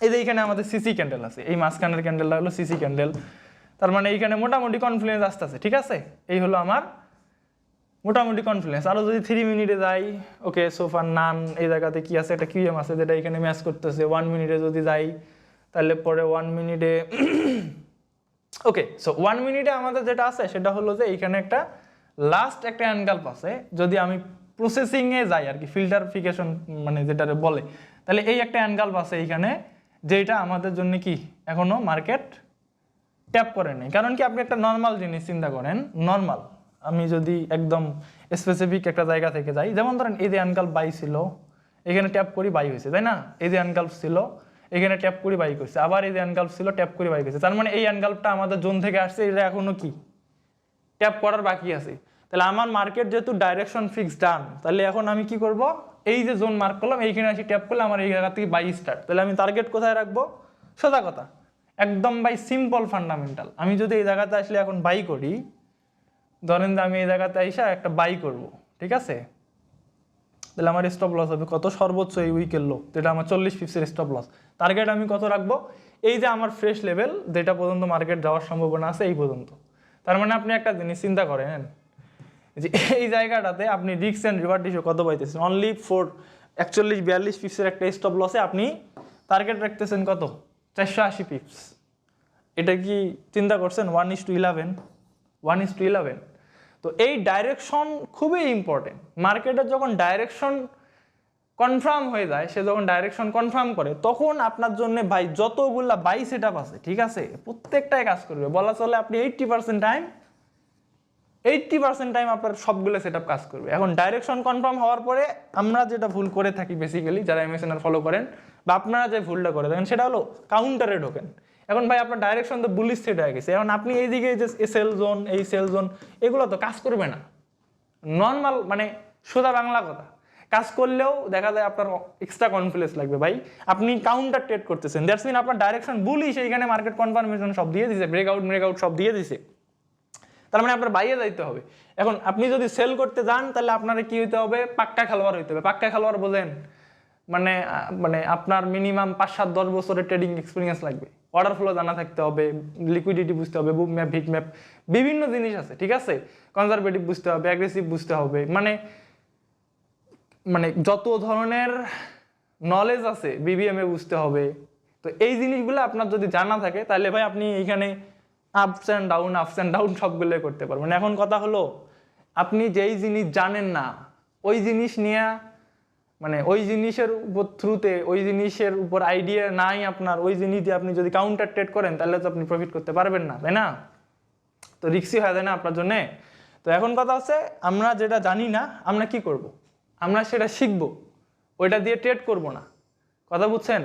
এই যে এইখানে আমাদের সিসি ক্যান্ডেল আছে, এই মাঝখানের ক্যান্ডেলটা হলো সিসি ক্যান্ডেল। তার মানে এইখানে মোটামুটি কনফ্লুয়েন্স আসতেছে, ঠিক আছে। এই হলো আমার মোটামুটি কনফিডেন্স। আরও যদি 3 মিনিটে যাই, ওকে সোফার নান এই জায়গাতে কি আছে, একটা কিউএম আছে যেটা এখানে ম্যাচ করতেছে। 1 মিনিটে যদি যাই তাহলে পরে 1 মিনিটে ওকে, সো 1 মিনিটে আমাদের যেটা আছে সেটা হলো যে এইখানে একটা লাস্ট একটা এনগাল্প আছে। যদি আমি প্রসেসিংয়ে যাই আর কি, ফিল্টারিফিকেশন মানে যেটা বলে, তাহলে এই একটা এনগাল্প আছে এইখানে, যেটা আমাদের জন্য কি এখনো মার্কেট ট্যাপ করে নেই। কারণ কি, আপনি একটা নর্মাল জিনিস চিন্তা করেন, নর্মাল আমি যদি একদম স্পেসিফিক একটা জায়গা থেকে যাই, যেমন ধরেন এই যে এনগাল্প বাই ছিল, এখানে ট্যাপ করি বাই হয়েছে, তাই না? এই যে এনগাল্প ছিল এখানে ট্যাপ করে বাই করছে, আবার এই যে এনগাল্প ছিল ট্যাপ করে বাই করছে। তার মানে এই এনগাল্পটা আমাদের জোন থেকে আসছে, এটা এখনো কি ট্যাপ করার বাকি আছে। তাহলে আমার মার্কেট যেহেতু ডাইরেকশন ফিক্স ডান, তাহলে এখন আমি কি করব, এই যে জোন মার্ক করলাম এইখানে আসি ট্যাপ করলে আমার এই জায়গা থেকে বাই স্টার্ট। তাহলে আমি টার্গেট কোথায় রাখবো? সোজা কথা, একদম বাই সিম্পল ফান্ডামেন্টাল। আমি যদি এই জায়গাতে আসলে এখন বাই করি, ধরেন যে আমি এই জায়গাতে আইসা একটা বাই করব, ঠিক আছে? তাহলে আমার স্টপ লস হবে কত? সর্বোচ্চ এই উইকের লো, যেটা আমার 40 পিপসের স্টপ লস। টার্গেট আমি কত রাখবো? এই যে আমার ফ্রেশ লেভেল যেটা পর্যন্ত মার্কেট যাওয়ার সম্ভাবনা আছে এই পর্যন্ত। তার মানে আপনি একটা জিনিস চিন্তা করেন যে এই জায়গাটাতে আপনি রিস্ক অ্যান্ড রিওয়ার্ড রেশিও কত পাইতেছেন? অনলি 41-42 পিপসের একটা স্টপ লসে আপনি টার্গেট রাখতেছেন কত? 480 পিপস। এটা কি চিন্তা করছেন? 1:11, 1:11। তো এই ডাইরেকশন খুবই ইম্পর্টেন্ট। মার্কেটের যখন ডাইরেকশন কনফার্ম হয়ে যায়, সে যখন ডাইরেকশন কনফার্ম করে, তখন আপনার জন্য ভাই যতগুলা বাই সেট আপ আছে, ঠিক আছে, প্রত্যেকটাই কাজ করবে। বলা চলে আপনি 80% টাইম আপনার সবগুলো সেট আপ কাজ করবে। এখন ডাইরেকশন কনফার্ম হওয়ার পরে আমরা যেটা ভুল করে থাকি বেসিক্যালি, যারা MSNR ফলো করেন বা আপনারা যে ভুলটা করে থাকেন, সেটা হলো কাউন্টারে ঢোকেন। এখন ভাই আপনার ডাইরেকশন তো বুলিশ সেট হয়ে গেছে, এখন আপনি এইদিকে যে সেল জোন, এই সেল জোন, এগুলো তো কাজ করবে না। নর্মাল মানে সোজা বাংলা কথা, কাজ করলেও দেখা যায় আপনার এক্সট্রা কনফিডেন্স লাগবে। ভাই আপনি কাউন্টার ট্রেড করতেছেন, দ্যাটস মিন আপনার ডাইরেকশন বুলিশ, এইখানে মার্কেট কনফার্মেশন সব দিয়ে দিছে, ব্রেকআউট সব দিয়ে দিছে। তার মানে আপনার বাইরে যাইতে হবে। এখন আপনি যদি সেল করতে যান, তাহলে আপনার কি হইতে হবে? পাক্কা খেলোয়াড় হইতে হবে। পাক্কা খেলোয়াড় বোঝেন মানে মানে আপনার মিনিমাম 5-7-10 বছরের ট্রেডিং এক্সপিরিয়েন্স লাগবে। অর্ডার ফ্লো জানা থাকতে হবে, লিকুইডিটি বুঝতে হবে, বুক ম্যাপ, হিট ম্যাপ, বিভিন্ন জিনিস আছে, ঠিক আছে? কনজারভেটিভ বুঝতে হবে, অ্যাগ্রেসিভ বুঝতে হবে, মানে যত ধরনের নলেজ আছে BBM এ বুঝতে হবে। তো এই জিনিসগুলো আপনার যদি জানা থাকে, তাহলে ভাই আপনি এইখানে আপস অ্যান্ড ডাউন সবগুলোই করতে পারবেন। এখন কথা হলো, আপনি যেই জিনিস জানেন না, ওই জিনিস নিয়ে মানে ওই জিনিসের উপর থ্রুতে, ওই জিনিসের উপর আইডিয়া নাই আপনার, ওই জিনিস দিয়ে আপনি যদি কাউন্টার ট্রেড করেন, তাহলে তো আপনি প্রফিট করতে পারবেন না, তাই না? তো রিস্কি হয়ে যায় না আপনার জন্যে? তো এখন কথা আছে, আমরা যেটা জানি না আমরা কি করব? আমরা সেটা শিখবো, ওইটা দিয়ে ট্রেড করব না। কথা বুঝছেন?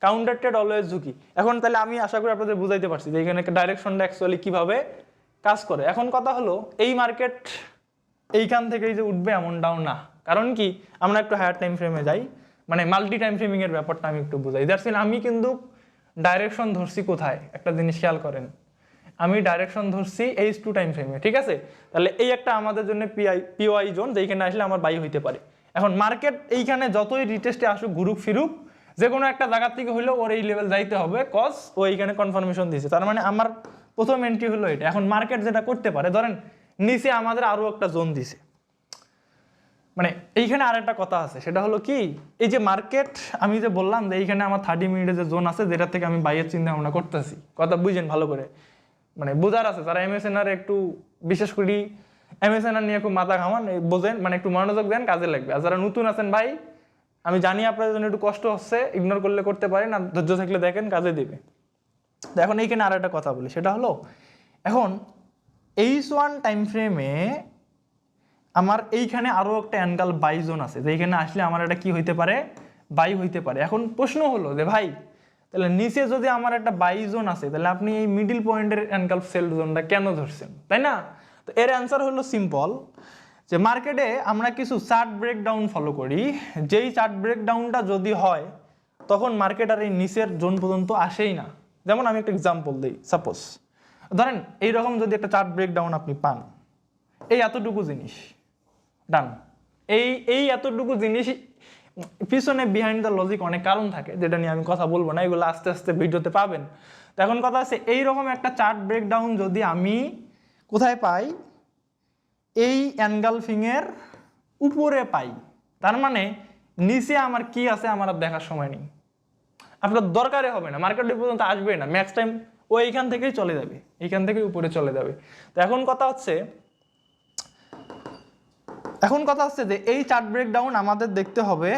কাউন্টার ট্রেড অলওয়েজ ঝুঁকি। এখন তাহলে আমি আশা করি আপনাদের বুঝাইতে পারছি যে এখানে ডাইরেকশনটা অ্যাকচুয়ালি কিভাবে কাজ করে। এখন কথা হলো, এই মার্কেট এইখান থেকেই যে উঠবে এমনটাও না। কারণ কি, আমরা একটু হায়ার টাইম ফ্রেমে যাই, মানে মাল্টি টাইম ফ্রেমিং এর ব্যাপারটা আমি একটু বুঝাই। দ্যাটস মিন আমি কিন্তু ডাইরেকশন ধরছি কোথায়, একটা জিনিস খেয়াল করেন, আমি ডাইরেকশন ধরছি H2 টাইম ফ্রেমে, ঠিক আছে? তাহলে এই একটা আমাদের জন্য POI জোন, যেখানে আসলে আমার বাই হইতে পারে। এখন মার্কেট এইখানে যতই রিটেস্টে আসুক, ঘুরুক ফিরুক, যে কোনো একটা জায়গা থেকে হইলেও ওর এই লেভেল যাইতে হবে, কজ ও এইখানে কনফার্মেশন দিয়েছে। তার মানে আমার প্রথম এন্ট্রি হলো এটা। এখন মার্কেট যেটা করতে পারে, ধরেন নিচে আমাদের আরও একটা জোন দিছে, মানে এইখানে আর একটা কথা আছে, সেটা হলো কি, এই যে মার্কেট আমি যে বললাম যে এইখানে আমার 30 মিনিটের যে জোন আছে, যেটা থেকে আমি বাইয়ের চিন্তা ভাবনা করতেছি, কথা বুঝেন ভালো করে, মানে বোঝার আছে। যারা MSNR একটু বিশেষ করে MSNR নিয়ে খুব মাথা ঘামান, বোঝেন, মানে একটু মনোযোগ দেন, কাজে লাগবে। আর যারা নতুন আছেন ভাই, আমি জানি আপনাদের জন্য একটু কষ্ট হচ্ছে, ইগনোর করলে করতে পারেন, আর ধৈর্য থাকলে দেখেন কাজে দেবে। তো এখন এইখানে আর একটা কথা বলি, সেটা হলো, এখন H1 টাইম ফ্রেমে আমার এইখানে আরও একটা অ্যাঙ্গেল বাই জোন আছে, যেখানে আসলে আমার এটা কি হইতে পারে? বাই হইতে পারে। এখন প্রশ্ন হলো যে ভাই, তাহলে নিচে যদি আমার একটা বাই জোন আছে, তাহলে আপনি এই মিডিল পয়েন্টের অ্যাঙ্গেল সেল জোনটা কেন ধরছেন, তাই না? তো এর অ্যান্সার হলো সিম্পল, যে মার্কেটে আমরা কিছু চার্ট ব্রেকডাউন ফলো করি, যেই চার্ট ব্রেকডাউনটা যদি হয়, তখন মার্কেট আর এই নিচের জোন পর্যন্ত আসেই না। যেমন আমি একটা এক্সাম্পল দিই, সাপোজ ধরেন এইরকম যদি একটা চার্ট ব্রেকডাউন আপনি পান, এই এতটুকু জিনিস ডান, এই এতটুকু জিনিস পিছনে বিহাইন্ড দ্য লজিক অনেক কারণ থাকে, যেটা নিয়ে আমি কথা বলবো না, এগুলো আস্তে আস্তে ভিডিওতে পাবেন। তো এখন কথা আছে, এইরকম একটা চার্ট ব্রেকডাউন যদি আমি কোথায় পাই, এই এনগালফিংয়ের উপরে পাই, তার মানে নিচে আমার কি আছে আমার আর দেখার সময় নেই, আপনার দরকারে হবে না, মার্কেট পর্যন্ত আসবে না, ম্যাক্স টাইম ও এইখান থেকেই চলে যাবে, এইখান থেকেই উপরে চলে যাবে। তো এখন কথা হচ্ছে যে এই চার্ট ব্রেকডাউন আমাদের দেখতে হবে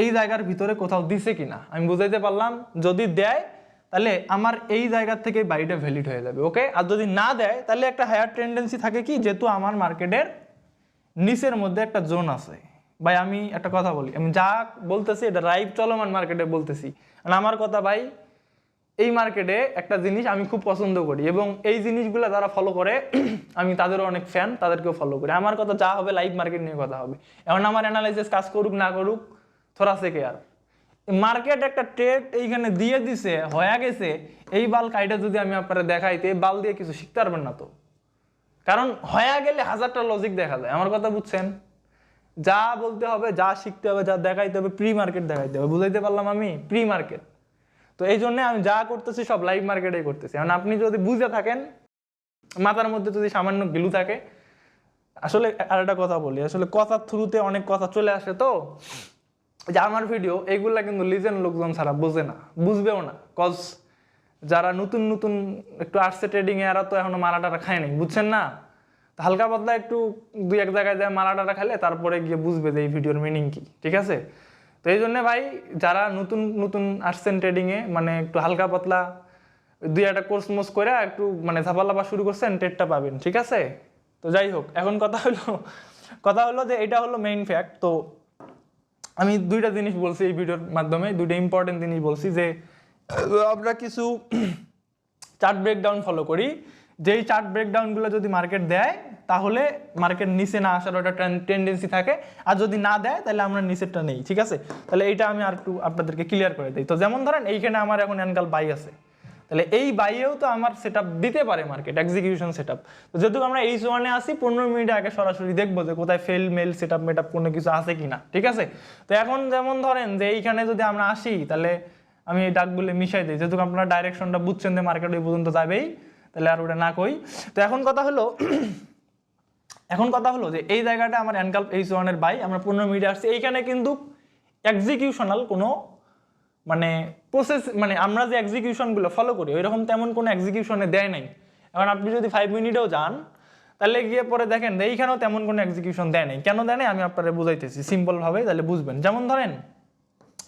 এই জায়গার ভিতরে কোথাও দিছে কিনা। আমি বুঝাইতে পারলাম, যদি দেয় তাহলে আমার এই জায়গার থেকে বাইটা ভ্যালিড হয়ে যাবে, ওকে। আর যদি না দেয় তাহলে একটা হায়ার টেন্ডেন্সি থাকে কি, যেহেতু আমার মার্কেটের নিচের মধ্যে একটা জোন আছে। ভাই আমি একটা কথা বলি, আমি যা বলতেছি এটা লাইভ চলমান মার্কেটে বলতেছি, আর আমার কথা ভাই এই মার্কেটে একটা জিনিস আমি খুব পছন্দ করি এবং এই জিনিসগুলো যারা ফলো করে আমি তাদেরও অনেক ফ্যান, তাদেরকেও ফলো করি। আমার কথা যা হবে লাইভ মার্কেট নিয়ে কথা হবে। এখন আমার অ্যানালাইসিস কাজ করুক না করুক থোড়া সেকে, আর মার্কেট একটা ট্রেড এইখানে দিয়ে দিছে হয়ে গেছে, এই বাল কাইটা যদি আমি আপনারা দেখাইতে এই বাল দিয়ে কিছু শিখতে পারবেন না তো, কারণ হয়ে গেলে হাজারটা লজিক দেখা যায়। আমার কথা বুঝছেন? যা বলতে হবে, যা শিখতে হবে, যা দেখাইতে হবে, প্রি মার্কেট দেখাইতে হবে। বুঝাইতে পারলাম আমি? Pre market. তো এই জন্য আমি যা করতেছি সব লাইভ মার্কেটেই করতেছি। কারণ আপনি যদি বুঝে থাকেন, মাথার মধ্যে যদি সামান্য গিলু থাকে, আসলে আরেকটা কথা বলি, আসলে কথার থ্রুতে অনেক কথা চলে আসে, তো যে আমার ভিডিও এইগুলা কিন্তু লিজেন্ড লোকজন ছাড়া বোঝে না, বুঝবেও না। কজ যারা নতুন নতুন একটু আসছে ট্রেডিং এ, এরা তো এখনো মারাটারা খায় নাই, বুঝছেন না? হালকা পাতলা একটু দুই এক জায়গায় যায় মারাটারা খেলে, তারপরে গিয়ে বুঝবে যে এই ভিডিওর মিনিং কি, ঠিক আছে? তো এই জন্য ভাই যারা নতুন নতুন আসছেন ট্রেডিং এ, মানে একটু হালকা পাতলা দুই একটা কোর্স মোস করে একটু মানে ঝাপালাপা শুরু করছেন, ট্রেডটা পাবেন, ঠিক আছে? তো যাই হোক, এখন কথা হলো যে এটা হলো মেইন ফ্যাক্ট। তো আমি দুইটা জিনিস বলছি এই ভিডিওর মাধ্যমে, দুইটা ইম্পর্টেন্ট জিনিস বলছি, যে আমরা কিছু চার্ট ব্রেকডাউন ফলো করি, যেই চার্ট ব্রেকডাউনগুলো যদি মার্কেট দেয় তাহলে মার্কেট নিচে না আসার একটা টেন্ডেন্সি থাকে, আর যদি না দেয় তাহলে আমরা নিচেরটা নেই, ঠিক আছে? তাহলে এইটা আমি আর একটু আপনাদেরকে ক্লিয়ার করে দিই। তো যেমন ধরেন এইখানে আমার এখন অ্যানকাল বাই আছে, তাহলে এই বাইয়েও তো আমার সেট দিতে পারে মার্কেট, এক্সিকিউশন সেট আপ। তো যেহেতু আমরা H1 এ আসি, 15 মিনিট আগে সরাসরি দেখবো যে কোথায় ফেল মেল সেট আপ মেট আপ কোনো কিছু আছে কিনা, ঠিক আছে? তো এখন যেমন ধরেন যে এইখানে যদি আমরা আসি, তাহলে আমি এই ডাকগুলো মিশাই দিই, যেহেতু আপনারা ডাইরেকশনটা বুঝছেন যে মার্কেট ওই পর্যন্ত যাবেই, তাহলে আর ওটা না কই। তো এখন কথা হলো যে এই জায়গাটা আমার অ্যানকাল H1 এর বাই, আমরা 15 মিনিটে আসছি, এইখানে কিন্তু এক্সিকিউশনাল কোনো মানে প্রসেস, মানে আমরা যে এক্সিকিউশনগুলো ফলো করি ওইরকম তেমন কোনো এক্সিকিউশনে দেয় নাই। এখন আপনি যদি 5 মিনিটেও যান, তাহলে গিয়ে পরে দেখেন এইখানেও তেমন কোনো এক্সিকিউশন দেয় নাই। কেন দেয় নাই আমি আপনারা বুঝাইতেছি সিম্পল ভাবে, তাহলে বুঝবেন। যেমন ধরেন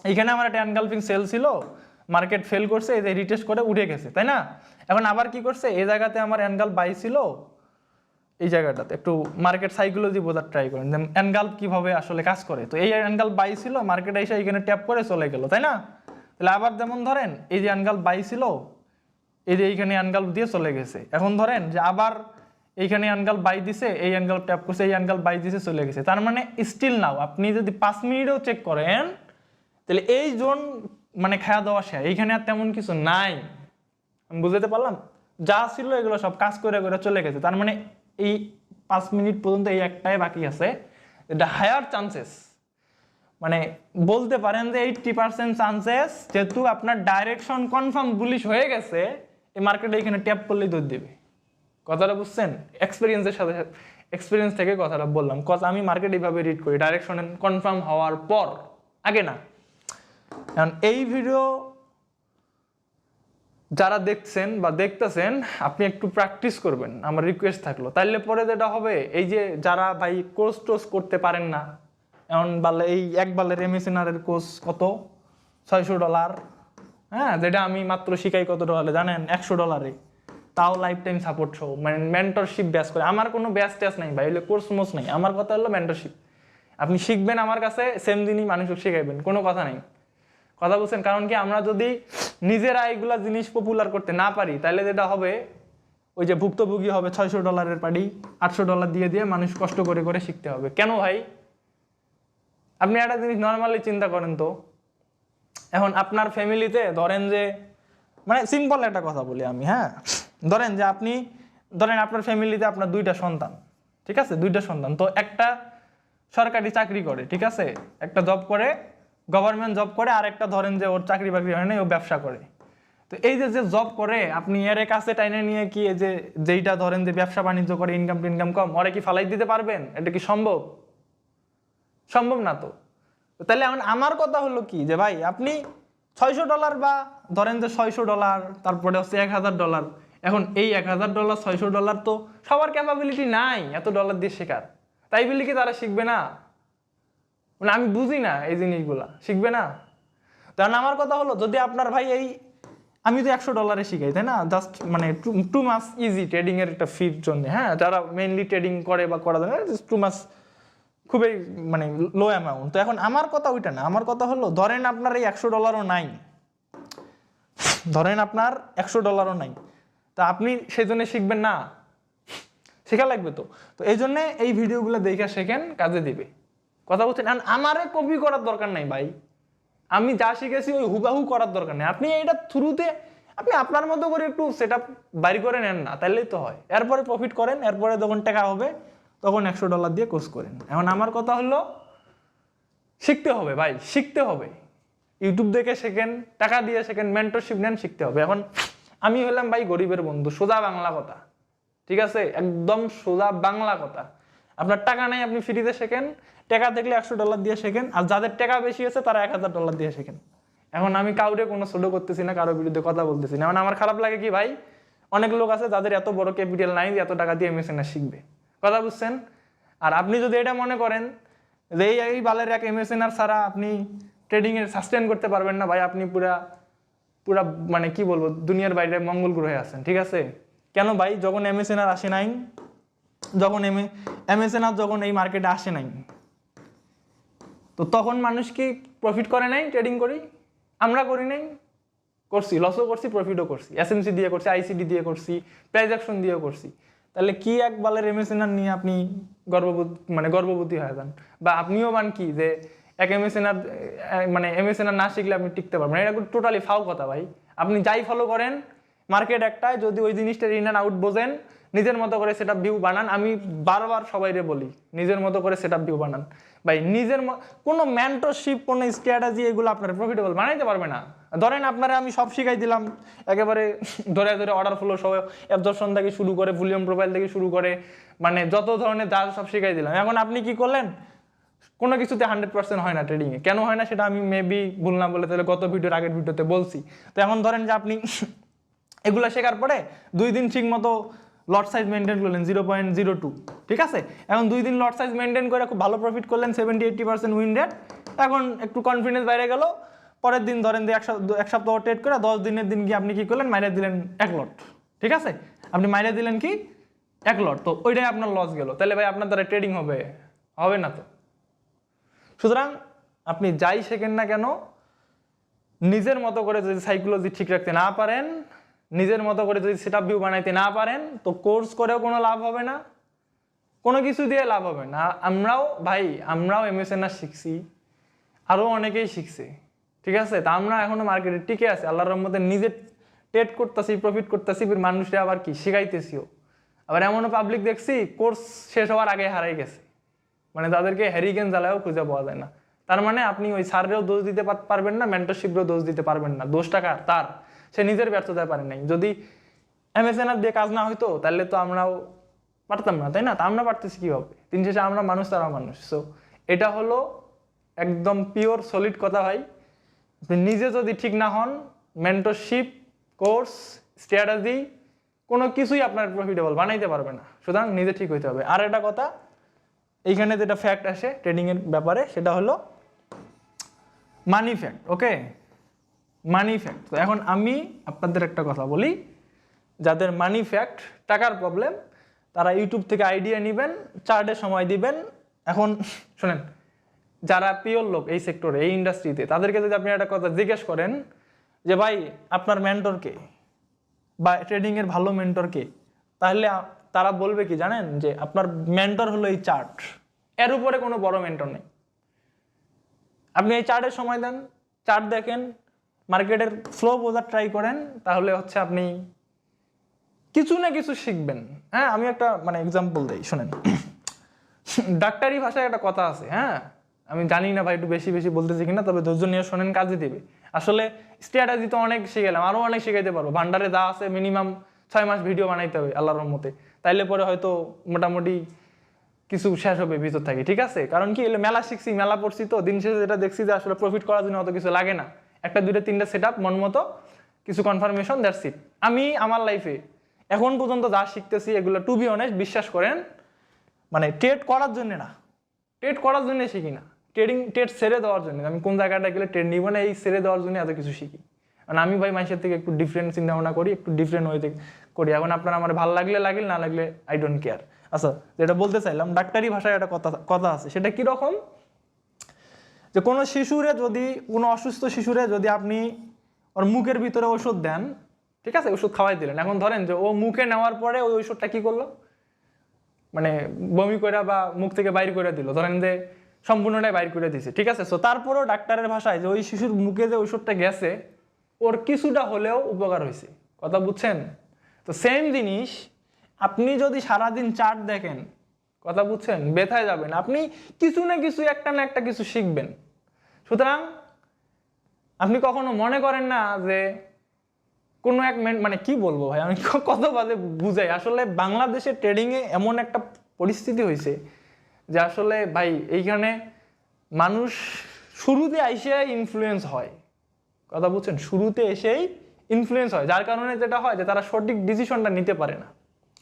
এইখানে আমার একটা এনগালফিং সেল ছিল, মার্কেট ফেল করছে, এই যে রিটেস্ট করে উঠে গেছে, তাই না? এখন আবার কি করছে, এই জায়গাতে আমার এনগাল বাই ছিল, এই জায়গাটাতে একটু মার্কেট সাইকোলজি বোঝার ট্রাই করেন, যে এনগাল কিভাবে আসলে কাজ করে। তো এই এনগাল বাই ছিল, মার্কেট এসে এখানে ট্যাপ করে চলে গেল, তাই না? তাহলে আবার যেমন ধরেন এই যে এনগাল বাই ছিল, এই যে এইখানে এনগাল দিয়ে চলে গেছে। এখন ধরেন যে আবার এইখানে এনগাল বাই দিছে, এই এনগাল ট্যাপ করছে, এই এনগাল বাই দিছে, চলে গেছে। তার মানে স্টিল নাও আপনি যদি 5 মিনিটেও চেক করেন, তাহলে এই জোন মানে খাওয়া দাওয়া শেয়ার, এইখানে আর তেমন কিছু নাই। আমি বুঝতে পারলাম? যা ছিল এগুলো সব কাজ করে করে চলে গেছে। তার মানে এই 5 মিনিট পর্যন্ত এই একটাই বাকি আছে, এটা হায়ার চান্সেস, মানে বলতে পারেন যে 80% চান্সেস, যেহেতু আপনার ডাইরেকশন কনফার্ম বুলিশ হয়ে গেছে, এই মার্কেটে এখানে ট্যাপ করলেই দৌড় দেবে। কথাটা বুঝছেন? এক্সপিরিয়েন্স থেকে কথাটা বললাম, কজ আমি মার্কেট এইভাবে রিড করি, ডাইরেকশন কনফার্ম হওয়ার পর, আগে না। এখন এই ভিডিও যারা দেখছেন বা দেখতেছেন, আপনি একটু প্র্যাকটিস করবেন, আমার রিকোয়েস্ট থাকলো। তাইলে পরে যেটা হবে, এই যে যারা ভাই কোর্স টোর্স করতে পারেন না, এমন বালে এই এক বালের MSNR এর কোর্স কত $600, হ্যাঁ, যেটা আমি মাত্র শিখাই কত ডলারে জানেন? $100, তাও লাইফ টাইম সাপোর্ট সহ, মানে মেন্টরশিপ ব্যাচ করে। আমার কোনো ব্যাচ ট্যাচ নাই ভাই, কোর্স মোস নাই, আমার কথা হলো মেন্টরশিপ। আপনি শিখবেন আমার কাছে, সেম দিনই মানুষকে শিখাইবেন, কোনো কথা নাই। কথা বলছেন? কারণ কি, আমরা যদি নিজেরা এইগুলা জিনিস পপুলার করতে না পারি, তাহলে যেটা হবে, ওই যে ভুক্তভোগী হবে $600 পাড়ি, $800 দিয়ে দিয়ে মানুষ কষ্ট করে করে শিখতে হবে। কেন ভাই? আপনি একটা জিনিস নর্মালি চিন্তা করেন তো, এখন আপনার ফ্যামিলিতে ধরেন যে, মানে সিম্পল একটা কথা বলি আমি, হ্যাঁ, ধরেন যে ধরেন আপনার ফ্যামিলিতে আপনার 2টা সন্তান, ঠিক আছে? 2টা সন্তান, তো একটা সরকারি চাকরি করে, ঠিক আছে, একটা জব করে, গভর্নমেন্ট জব করে, আর একটা ধরেন যে ওর চাকরি বাকরি হয় না, ও ব্যবসা করে। তো এই যে জব করে আপনি এর কাছে টাইনে নিয়ে কি এই যে যেইটা ধরেন যে ব্যবসা বাণিজ্য করে ইনকাম কম, ওরে কি ফালাই দিতে পারবেন? এটা কি সম্ভব? সম্ভব না তো। তাহলে এখন আমার কথা হলো কি যে ভাই আপনি $600 বা ধরেন যে $600, তারপরে হচ্ছে $1000। এখন এই $1000 $600 তো সবার ক্যাপাবিলিটি নাই এত ডলার দিয়ে শেখার, তাই বলি কি তারা শিখবে না? মানে আমি বুঝি না এই জিনিসগুলা, শিখবে না। কারণ আমার কথা হলো যদি আপনার ভাই এই আমি তো $100 শিখাই, তাই না? জাস্ট মানে টু মাস ইজি ট্রেডিং এর একটা ফির জন্য, হ্যাঁ, যারা মেইনলি ট্রেডিং করে বা করা যায় টু মাস খুবই মানে লো অ্যামাউন্ট। তো এখন আমার কথা ওইটা না, আমার কথা হলো ধরেন আপনার এই $100 নাই, ধরেন আপনার $100 নাই, তা আপনি সেই জন্য শিখবেন না? শেখা লাগবে তো। তো এই জন্য এই ভিডিওগুলো দেখে শেখেন, কাজে দিবে। কথা বলছেন। আমারে কপি করার দরকার নাই ভাই, আমি যা শিখেছি ওই হুবাহু করার দরকার নেই। আপনি এইটা থ্রুতে আপনি আপনার মতো করে একটু সেট আপ বাইর করে নেন না, তাইলেই তো হয়। এরপরে প্রফিট করেন, এরপরে যখন টাকা হবে তখন $100 দিয়ে কোর্স করেন। এখন আমার কথা হলো শিখতে হবে ভাই, শিখতে হবে। ইউটিউব দেখে শেখেন, টাকা দিয়ে শেখেন, মেন্টরশিপ নেন, শিখতে হবে। এখন আমি হলাম ভাই গরিবের বন্ধু, সোজা বাংলা কথা, ঠিক আছে? একদম সোজা বাংলা কথা। আপনার টাকা নেই, আপনি ফ্রিতে শেখেন, টাকা দেখলে $100 দিয়ে শেখেন, আর যাদের টাকা বেশি আছে তারা $1000 দিয়ে শেখেন। এখন আমি কাউরে কোনো ছোট করতেছি না, কারোর বিরুদ্ধে কথা বলতেছি না। এখন আমার খারাপ লাগে কি ভাই, অনেক লোক আছে যাদের এত বড় ক্যাপিটাল নাই যে এত টাকা দিয়ে এমএসএন শিখবে। কথা বুঝছেন? আর আপনি যদি এটা মনে করেন যে এই বালের এক এমএসএন ছাড়া আপনি ট্রেডিং এর সাস্টেন করতে পারবেন না ভাই, আপনি পুরা মানে কি বলবো দুনিয়ার বাইরে মঙ্গল গ্রহে আছেন, ঠিক আছে? কেন ভাই, যখন এমএসএন আসে নাই, যখন এমএসএন যখন এই মার্কেটে আসে নাই, তো তখন মানুষ কি প্রফিট করে নাই? ট্রেডিং করি আমরা, করি নাই? করছি, লসও করছি, প্রফিটও করছি, এসএমসি দিয়ে করছি, আইসিডি দিয়ে করছি, প্রাইস অ্যাকশন দিয়েও করছি। তাহলে কি এক বালের এমএসএন নিয়ে আপনি গর্ভবতী হয়ে যান? বা আপনিও মান কি যে এক এমএসএন মানে এমএসএন না শিখলে আপনি টিকতে পারবেন? এটা টোটালি ফাও কথা ভাই। আপনি যাই ফলো করেন, মার্কেট একটাই, যদি ওই জিনিসটা ইন অ্যান্ড আউট বোঝেন, নিজের মতো করে সেটআপ ভিউ বানান। আমি বারবার সবাইরে বলি নিজের মতো করে সেটআপ ভিউ বানান ভাই। নিজের কোনো মেন্টরশিপ, কোনো স্ট্র্যাটেজি এগুলো আপনার প্রফিটেবল বানাইতে পারবে না। ধরেন আপনারা আমি সব শিখাই দিলাম, একেবারে ধরে ধরে অর্ডার ফ্লো সহ অ্যাবজর্পশন থেকে শুরু করে ভলিউম প্রোফাইল থেকে শুরু করে মানে যত ধরনের যা সব শিখাই দিলাম। এখন আপনি কি করলেন? কোনো কিছুতে 100% হয় না ট্রেডিংয়ে। কেন হয় না সেটা আমি মেবি ভুল না বলে তাহলে গত ভিডিওর আগের ভিডিওতে বলছি। তো এখন ধরেন যে আপনি এগুলো শেখার পরে 2 দিন ঠিক মতো লট সাইজ মেনটেন করলেন 0.02, ঠিক আছে? এখন 2 দিন লট সাইজ মেনটেন করে খুব ভালো প্রফিট করলেন, 70-80% উইন রেট। এখন একটু কনফিডেন্স বাইরে গেল, পরের দিন ধরেন যে এক সপ্তাহ ট্রেড করে 10 দিনের দিন গিয়ে আপনি কি করলেন? মাইরে দিলেন 1 লট, ঠিক আছে? আপনি মাইরে দিলেন কি 1 লট, তো ওইটাই আপনার লস গেল। তাহলে ভাই আপনার দ্বারা ট্রেডিং হবে? হবে না তো। সুতরাং আপনি যাই শেখেন না কেন, নিজের মতো করে যদি সাইকোলজি ঠিক রাখতে না পারেন, নিজের মতো করে যদি সেটআপ ভিউ বানাইতে না পারেন, তো কোর্স করেও কোনো লাভ হবে না, কোনো কিছু দিয়ে লাভ হবে না। আমরাও এমএসএন শিখছি, আরও অনেকেই শিখছে, ঠিক আছে? তা আমরা এখনো মার্কেটে টিকে আছি আল্লাহর রহমতে, নিজে ট্রেড করতেছি, প্রফিট করতেছি, মানুষরা আবার কি শিখাইতেছিও। আবার এমনও পাবলিক দেখছি কোর্স শেষ হওয়ার আগে হারাই গেছে, মানে তাদেরকে হ্যারিকেন জ্বালায়ও খুঁজে পাওয়া যায় না। তার মানে আপনি ওই স্যারেও দোষ দিতে পারবেন না, মেন্টরশিপেরও দোষ দিতে পারবেন না। দোষটা কার? তার, সে নিজের ব্যর্থতায় পারে নাই। যদি এমএসএন দিয়ে কাজ না হইতো তাহলে তো আমরাও পারতাম না, তাই না? তা আমরা পারতেছি কীভাবে? দিন শেষে আমরা মানুষ, তারা মানুষ। সো এটা হলো একদম পিওর সলিড কথা ভাই। আপনি নিজে যদি ঠিক না হন, মেন্টরশিপ, কোর্স, স্ট্র্যাটেজি কোনো কিছুই আপনার প্রফিটেবল বানাইতে পারবে না। সুতরাং নিজে ঠিক হইতে হবে। আর একটা কথা, এইখানে যেটা ফ্যাক্ট আসে ট্রেডিংয়ের ব্যাপারে, সেটা হলো মানি ফ্যাক্ট। ওকে, মানি ফ্যাক্ট। তো এখন আমি আপনাদের একটা কথা বলি, যাদের মানি ফ্যাক্ট, টাকার প্রবলেম, তারা ইউটিউব থেকে আইডিয়া নেবেন, চার্টে সময় দিবেন। এখন শোনেন, যারা পিওর লোক এই সেক্টরে, এই ইন্ডাস্ট্রিতে, তাদেরকে যদি আপনি একটা কথা জিজ্ঞেস করেন যে ভাই আপনার মেন্টরকে বা ট্রেডিংয়ের ভালো মেন্টরকে, তাহলে তারা বলবে কি জানেন? যে আপনার মেন্টর হলো এই চার্ট, এর উপরে কোনো বড় মেন্টর নেই। আপনি এই চার্টের সময় দেন, চার্ট দেখেন, মার্কেটের ফ্লো বোঝার ট্রাই করেন, তাহলে হচ্ছে আপনি কিছু না কিছু শিখবেন। হ্যাঁ, আমি একটা এক্সাম্পল দিই, শোনেন। ডাক্তারি ভাষায় একটা কথা আছে, হ্যাঁ, আমি জানি না ভাই একটু বেশি বেশি বলতেছি কিনা, তবে ধৈর্য নিয়ে শোনেন, কাজে দিবে। আসলে স্ট্র্যাটেজি তো অনেক শিখাইলাম, আরও অনেক শিখাইতে পারবো। ভান্ডারে যা আছে মিনিমাম 6 মাস ভিডিও বানাইতে হবে আল্লাহর রহমতে, তাইলে পরে হয়তো মোটামুটি কিছু শেষ হবে ভিতর থাকে, ঠিক আছে? কারণ কি মেলা শিখছি, মেলা পড়ছি, তো দিন শেষে যেটা দেখছি যে আসলে প্রফিট করার জন্য অত কিছু লাগে না, একটা দুইটা তিনটা সেট আপ, মন মতো কিছু কনফার্মেশন, দ্যাটস ইট। আমি আমার লাইফে এখন পর্যন্ত যা শিখতেছি এগুলো টু বি অনেস্ট বিশ্বাস করেন মানে ট্রেড করার জন্য না, ট্রেড করার জন্য শিখি না, ট্রেড ছেড়ে দেওয়ার জন্য। আমি কোন জায়গাটা গেলে ট্রেড নিব না, এই ছেড়ে দেওয়ার জন্য এত কিছু শিখি। কারণ আমি ভাই মানুষের থেকে একটু ডিফারেন্ট চিন্তা ভাবনা করি, একটু ডিফারেন্ট ওয়েতে করি। এখন আপনার আমার ভালো লাগলে লাগিল, না লাগলে আই ডোন্ট কেয়ার। আচ্ছা, যেটা বলতে চাইলাম, ডাক্তারি ভাষায় একটা কথা আছে, সেটা কিরকম, যে কোনো শিশুরে যদি, কোনো অসুস্থ শিশুরে যদি আপনি ওর মুখের ভিতরে ওষুধ দেন, ঠিক আছে, ওষুধ খাওয়াই দিলেন, এখন ধরেন যে ও মুখে নেওয়ার পরে ওই ওষুধটা কি করলো, মানে বমি করে বা মুখ থেকে বাইর করে দিল, ধরেন যে সম্পূর্ণটাই বাইর করে দিছে, ঠিক আছে। সো তারপরেও ডাক্তারের ভাষায় যে ওই শিশুর মুখে যে ওষুধটা গেছে ওর কিছুটা হলেও উপকার হয়েছে, কথা বুঝছেন? তো সেম জিনিস আপনি যদি সারাদিন চার্ট দেখেন, কথা বুঝছেন, ব্যথায় যাবেন, আপনি কিছু না কিছু একটা না একটা কিছু শিখবেন। সুতরাং আপনি কখনো মনে করেন না যে কোনো এক মানে কি বলবো ভাই, আমি কত বাজে বুঝাই। আসলে বাংলাদেশের ট্রেডিংয়ে এমন একটা পরিস্থিতি হয়েছে যে আসলে ভাই এইখানে মানুষ শুরুতে এসেই ইনফ্লুয়েন্স হয়, কথা বুঝছেন, শুরুতে এসেই ইনফ্লুয়েন্স হয়, যার কারণে যেটা হয় যে তারা সঠিক ডিসিশনটা নিতে পারে না,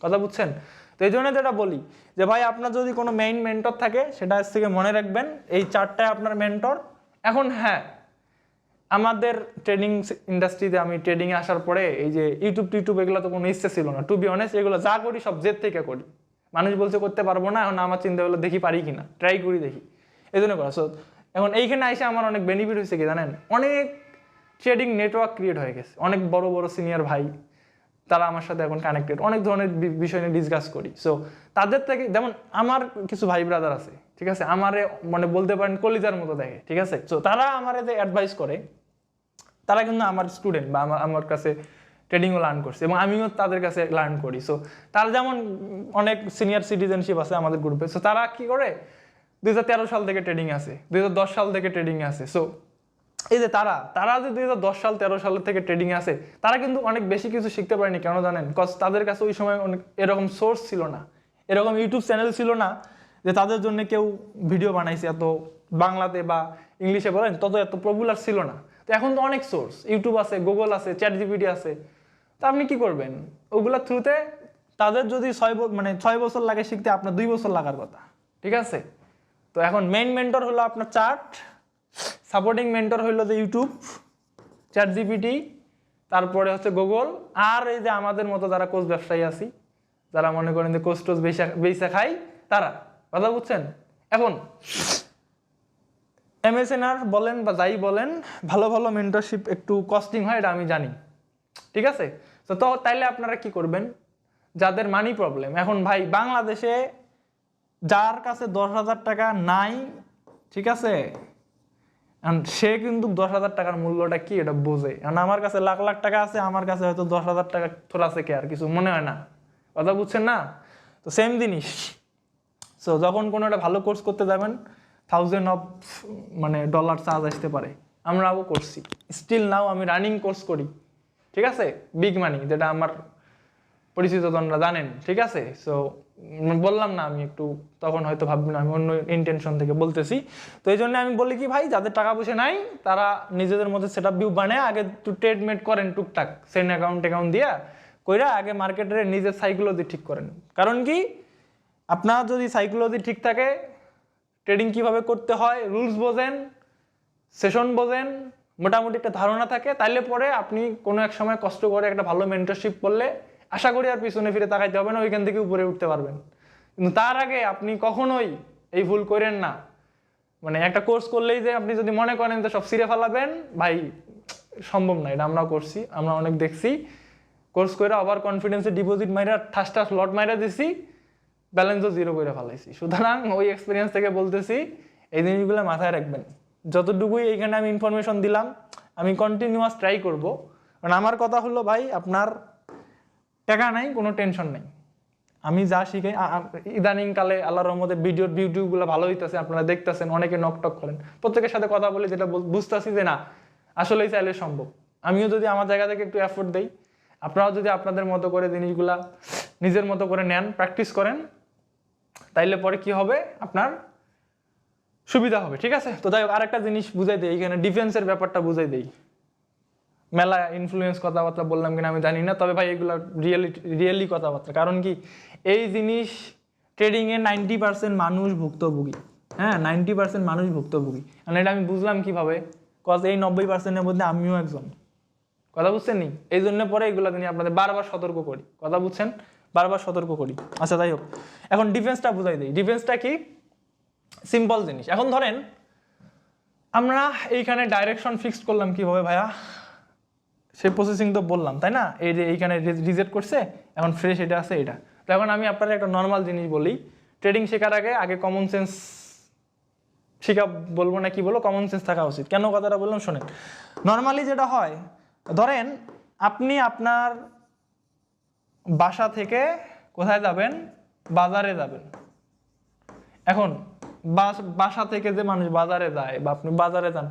কথা বুঝছেন। তো এই জন্য যেটা বলি যে ভাই আপনার যদি কোনো মেইন মেন্টর থাকে সেটা আজ থেকে মনে রাখবেন, এই চারটায় আপনার মেন্টর। এখন হ্যাঁ, আমাদের ট্রেডিং ইন্ডাস্ট্রিতে আমি ট্রেডিংয়ে আসার পরে এই যে ইউটিউব এগুলো তো কোনো ইচ্ছে ছিল না, টু বি অনেস্ট। এগুলো যা করি সব জেদ থেকে করি, মানুষ বলছে করতে পারবো না, এখন আমার চিন্তা হলো দেখি পারি কিনা, ট্রাই করি দেখি, এই জন্য করা। সো এখন এইখানে এসে আমার অনেক বেনিফিট হয়েছে কি জানেন, অনেক ট্রেডিং নেটওয়ার্ক ক্রিয়েট হয়ে গেছে, অনেক বড় বড় সিনিয়র ভাই তারা আমার সাথে এখন কানেক্টেড, অনেক ধরনের বিষয় নিয়ে ডিসকাস করি। সো তাদের থেকে, যেমন আমার কিছু ভাই ব্রাদার আছে, ঠিক আছে, আমারে মানে বলতে পারেন কলিজার মতো দেখে, ঠিক আছে। সো তারা আমারে যে অ্যাডভাইস করে, তারা কিন্তু আমার স্টুডেন্ট বা আমার কাছে ট্রেডিংও লার্ন করছে এবং আমিও তাদের কাছে লার্ন করি। সো তারা যেমন অনেক সিনিয়র সিটিজেনশিপ আছে আমাদের গ্রুপে, সো তারা কি করে 2013 সাল থেকে ট্রেডিং আছে, 2010 সাল থেকে ট্রেডিং আছে। সো এই যে তারা যে 2010 সাল 13 সাল থেকে ট্রেডিং আছে, তারা কিন্তু অনেক বেশি কিছু শিখতে পারেনি, কেন জানেন? কজ তাদের কাছে ওই সময় অনেক এরকম সোর্স ছিল না, এরকম ইউটিউব চ্যানেল ছিল না যে তাদের জন্য কেউ ভিডিও বানাইছে, এত বাংলাতে বা ইংলিশে বলেন তত এত পপুলার ছিল না। তো এখন তো অনেক সোর্স, ইউটিউব আছে, গুগল আছে, চ্যাট জিপিটি আছে। তো আপনি কি করবেন, ওগুলোর থ্রুতে তাদের যদি 6 বছর লাগে শিখতে, আপনার 2 বছর লাগার কথা, ঠিক আছে। তো এখন মেইন মেন্টর হলো আপনার চার্ট, সাপোর্টিং মেন্টর হইলো যে ইউটিউব, চ্যাট জিপিটি, তারপরে হচ্ছে গুগল, আর এই যে আমাদের মতো যারা কোচ ব্যবসায়ী আছি, যারা মনে করেন যে কোচ টোচ বেচা খাই, তারা, কথা বুঝছেন। এখন এমএসএনআর বলেন বা যাই বলেন, ভালো ভালো মেন্টরশিপ একটু কস্টিং হয়, এটা আমি জানি, ঠিক আছে। তো তাইলে আপনারা কি করবেন, যাদের মানি প্রবলেম, এখন ভাই বাংলাদেশে যার কাছে 10,000 টাকা নাই, ঠিক আছে, সে কিন্তু 10,000 টাকার মূল্যটা কি এটা বোঝে। কারণ আমার কাছে লাখ লাখ টাকা আছে, আমার কাছে হয়তো 10,000 টাকা থোড়া আছে কে আর কিছু মনে হয় না, কথা বুঝছেন না? তো সেম জিনিস। সো যখন কোনো একটা ভালো কোর্স করতে যাবেন, $1000 চার্জ আসতে পারে, আমরাও করছি, স্টিল নাও আমি রানিং কোর্স করি, ঠিক আছে, বিগ মানি, যেটা আমার পরিচিত জনরা জানেন, ঠিক আছে। সো বললাম না, আমি একটু তখন হয়তো ভাববেন আমি অন্য ইন্টেনশন থেকে বলতেছি। তো এই জন্য আমি বলি কি ভাই, যাদের টাকা পয়সা নাই তারা নিজেদের মধ্যে সেট আপ ভিউ বানায় আগে একটু ট্রেডমেট করেন, টুকটাক সেন অ্যাকাউন্ট দিয়া কইরা আগে মার্কেটের নিজের সাইকোলজি ঠিক করেন। কারণ কি, আপনার যদি সাইকোলজি ঠিক থাকে, ট্রেডিং কিভাবে করতে হয় রুলস বোঝেন, সেশন বোঝেন, মোটামুটি একটা ধারণা থাকে, তাইলে পরে আপনি কোনো এক সময় কষ্ট করে একটা ভালো মেন্টরশিপ করলে আশা করি আর পিছনে ফিরে তাকাইতে হবে না, ওইখান থেকে উপরে উঠতে পারবেন। কিন্তু তার আগে আপনি কখনোই এই ভুল করেন না, মানে একটা কোর্স করলেই যে আপনি যদি মনে করেন যে সব সিরে ফেলাবেন, ভাই সম্ভব না। এটা আমরাও করছি, আমরা অনেক দেখছি, কোর্স করে আবার কনফিডেন্সে ডিপোজিট মাইরা ঠাস লট মাইরা দিছি, ব্যালেন্সও জিরো করে ফেলাইছি। সুতরাং ওই এক্সপিরিয়েন্স থেকে বলতেছি, এই জিনিসগুলো মাথায় রাখবেন। যতটুকুই এইখানে আমি ইনফরমেশন দিলাম, আমি কন্টিনিউয়াস ট্রাই করব। কারণ আমার কথা হলো ভাই, আপনার টাকা নাই, কোনো টেনশন নেই, আমি যা শিখাই। ইদানিং কালে আল্লাহর রহমতে ভিডিওগুলো ভালো হইতেছে, আপনারা দেখতেছেন, অনেকে নক টক করেন, প্রত্যেকের সাথে কথা বলে যেটা বুঝতেছি যে না আসলেই চাইলে সম্ভব। আমিও যদি আমার জায়গা থেকে একটু এফোর্ট দেই, আপনারাও যদি আপনাদের মতো করে জিনিসগুলা নিজের মতো করে নেন, প্র্যাকটিস করেন, তাইলে পরে কি হবে, আপনার সুবিধা হবে। ঠিক আছে, তো যাই হোক আরেকটা জিনিস বুঝাই দিই, এখানে ডিফেন্সের ব্যাপারটা বুঝাই দিই। মেলা ইনফ্লুয়েন্স কথাবার্তা বললাম কিনা আমি জানি না, তবে ভাই এগুলো রিয়েলি কথাবার্তা। কারণ কি, এই জিনিস ট্রেডিংয়ে 90% মানুষ ভুক্তভোগী। হ্যাঁ, 90% মানুষ ভুক্তভোগী। মানে এটা আমি বুঝলাম কিভাবে, কজ এই 90%-এর মধ্যে আমিও একজন। কথা বুঝছেন নি? এই জন্য পরে এগুলো নিয়ে আপনাদের বারবার সতর্ক করি। কথা বুঝছেন? বারবার সতর্ক করি। আচ্ছা যাই হোক, এখন ডিফেন্সটা বুঝাই দিই। ডিফেন্সটা কি? সিম্পল জিনিস। এখন ধরেন আমরা এইখানে ডাইরেকশন ফিক্সড করলাম কিভাবে ভাইয়া? সেই প্রসেসিং তো বললাম, তাই না? এই যে এইখানে রিজেক্ট করছে, এখন ফ্রেশ এটা আছে এটা। তো এখন আমি আপনাদের একটা নর্মাল জিনিস বলি, ট্রেডিং শেখার আগে কমন সেন্স শিখা বলবো না কি বলবো, কমন সেন্স থাকা উচিত। কেন কথাটা বললাম শোনেন। নর্মালি যেটা হয়, ধরেন আপনি আপনার বাসা থেকে কোথায় যাবেন? বাজারে যাবেন। এখন বাসা থেকে যে মানুষ বাজারে যায় বা আপনি বাজারে যান,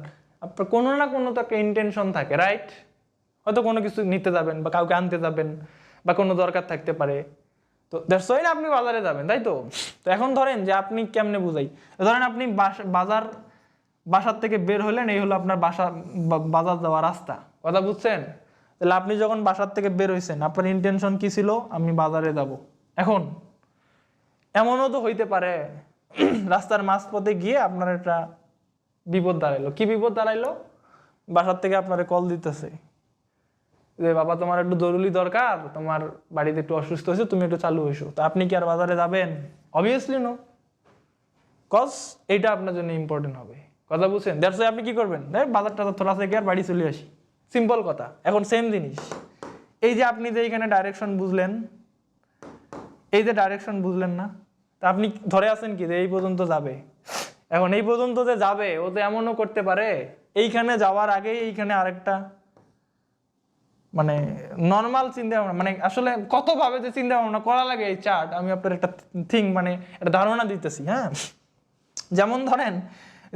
আপনার কোনো না কোনো তো একটা ইন্টেনশন থাকে, রাইট? হয়তো কোনো কিছু নিতে যাবেন বা কাউকে আনতে যাবেন বা কোনো দরকার থাকতে পারে। তো দ্যাটস ওয়াই না আপনি বাজারে যাবেন, তাই তো? তো এখন ধরেন যে আপনি কেমনে বুঝাই, ধরেন আপনি বাসার থেকে বের হলেন, এই হলো আপনার বাজার যাওয়ার রাস্তা। কথা বুঝছেন? তাহলে আপনি যখন বাসার থেকে বের হয়েছেন, আপনার ইন্টেনশন কি ছিল? আমি বাজারে যাব। এখন এমনও তো হইতে পারে রাস্তার মাঝপথে গিয়ে আপনার একটা বিপদ দাঁড়াইলো। কি বিপদ দাঁড়াইলো? বাসার থেকে আপনারে কল দিতেছে যে বাবা তোমার একটু জরুরি দরকার, তোমার বাড়িতে একটু অসুস্থ হয়েছে, তুমি একটু চালু হইছো। তো আপনি কি আর বাজারে যাবেন? অবভিয়াসলি নো, কজ এইটা আপনার জন্য ইম্পর্টেন্ট হবে। কথা বুঝছেন? দ্যাটস ওয়াই আপনি কি করবেন, বাজারটা থোড়া থেকে আর বাড়ি চলে আসি, সিম্পল কথা। এখন সেম জিনিস, এই যে আপনি যে এইখানে ডাইরেকশন বুঝলেন, এই যে ডাইরেকশন বুঝলেন না, তা আপনি ধরে আছেন কি যে এই পর্যন্ত যাবে। এখন এই পর্যন্ত যে যাবে, ও তো এমনও করতে পারে এইখানে যাওয়ার আগে এইখানে আরেকটা মানে নর্মাল চিন্তা ভাবনা, মানে আসলে কতভাবে যে চিন্তা ভাবনা করা লাগে এই চার্ট, আমি আপনার একটা মানে একটা ধারণা দিতেছি। হ্যাঁ, যেমন ধরেন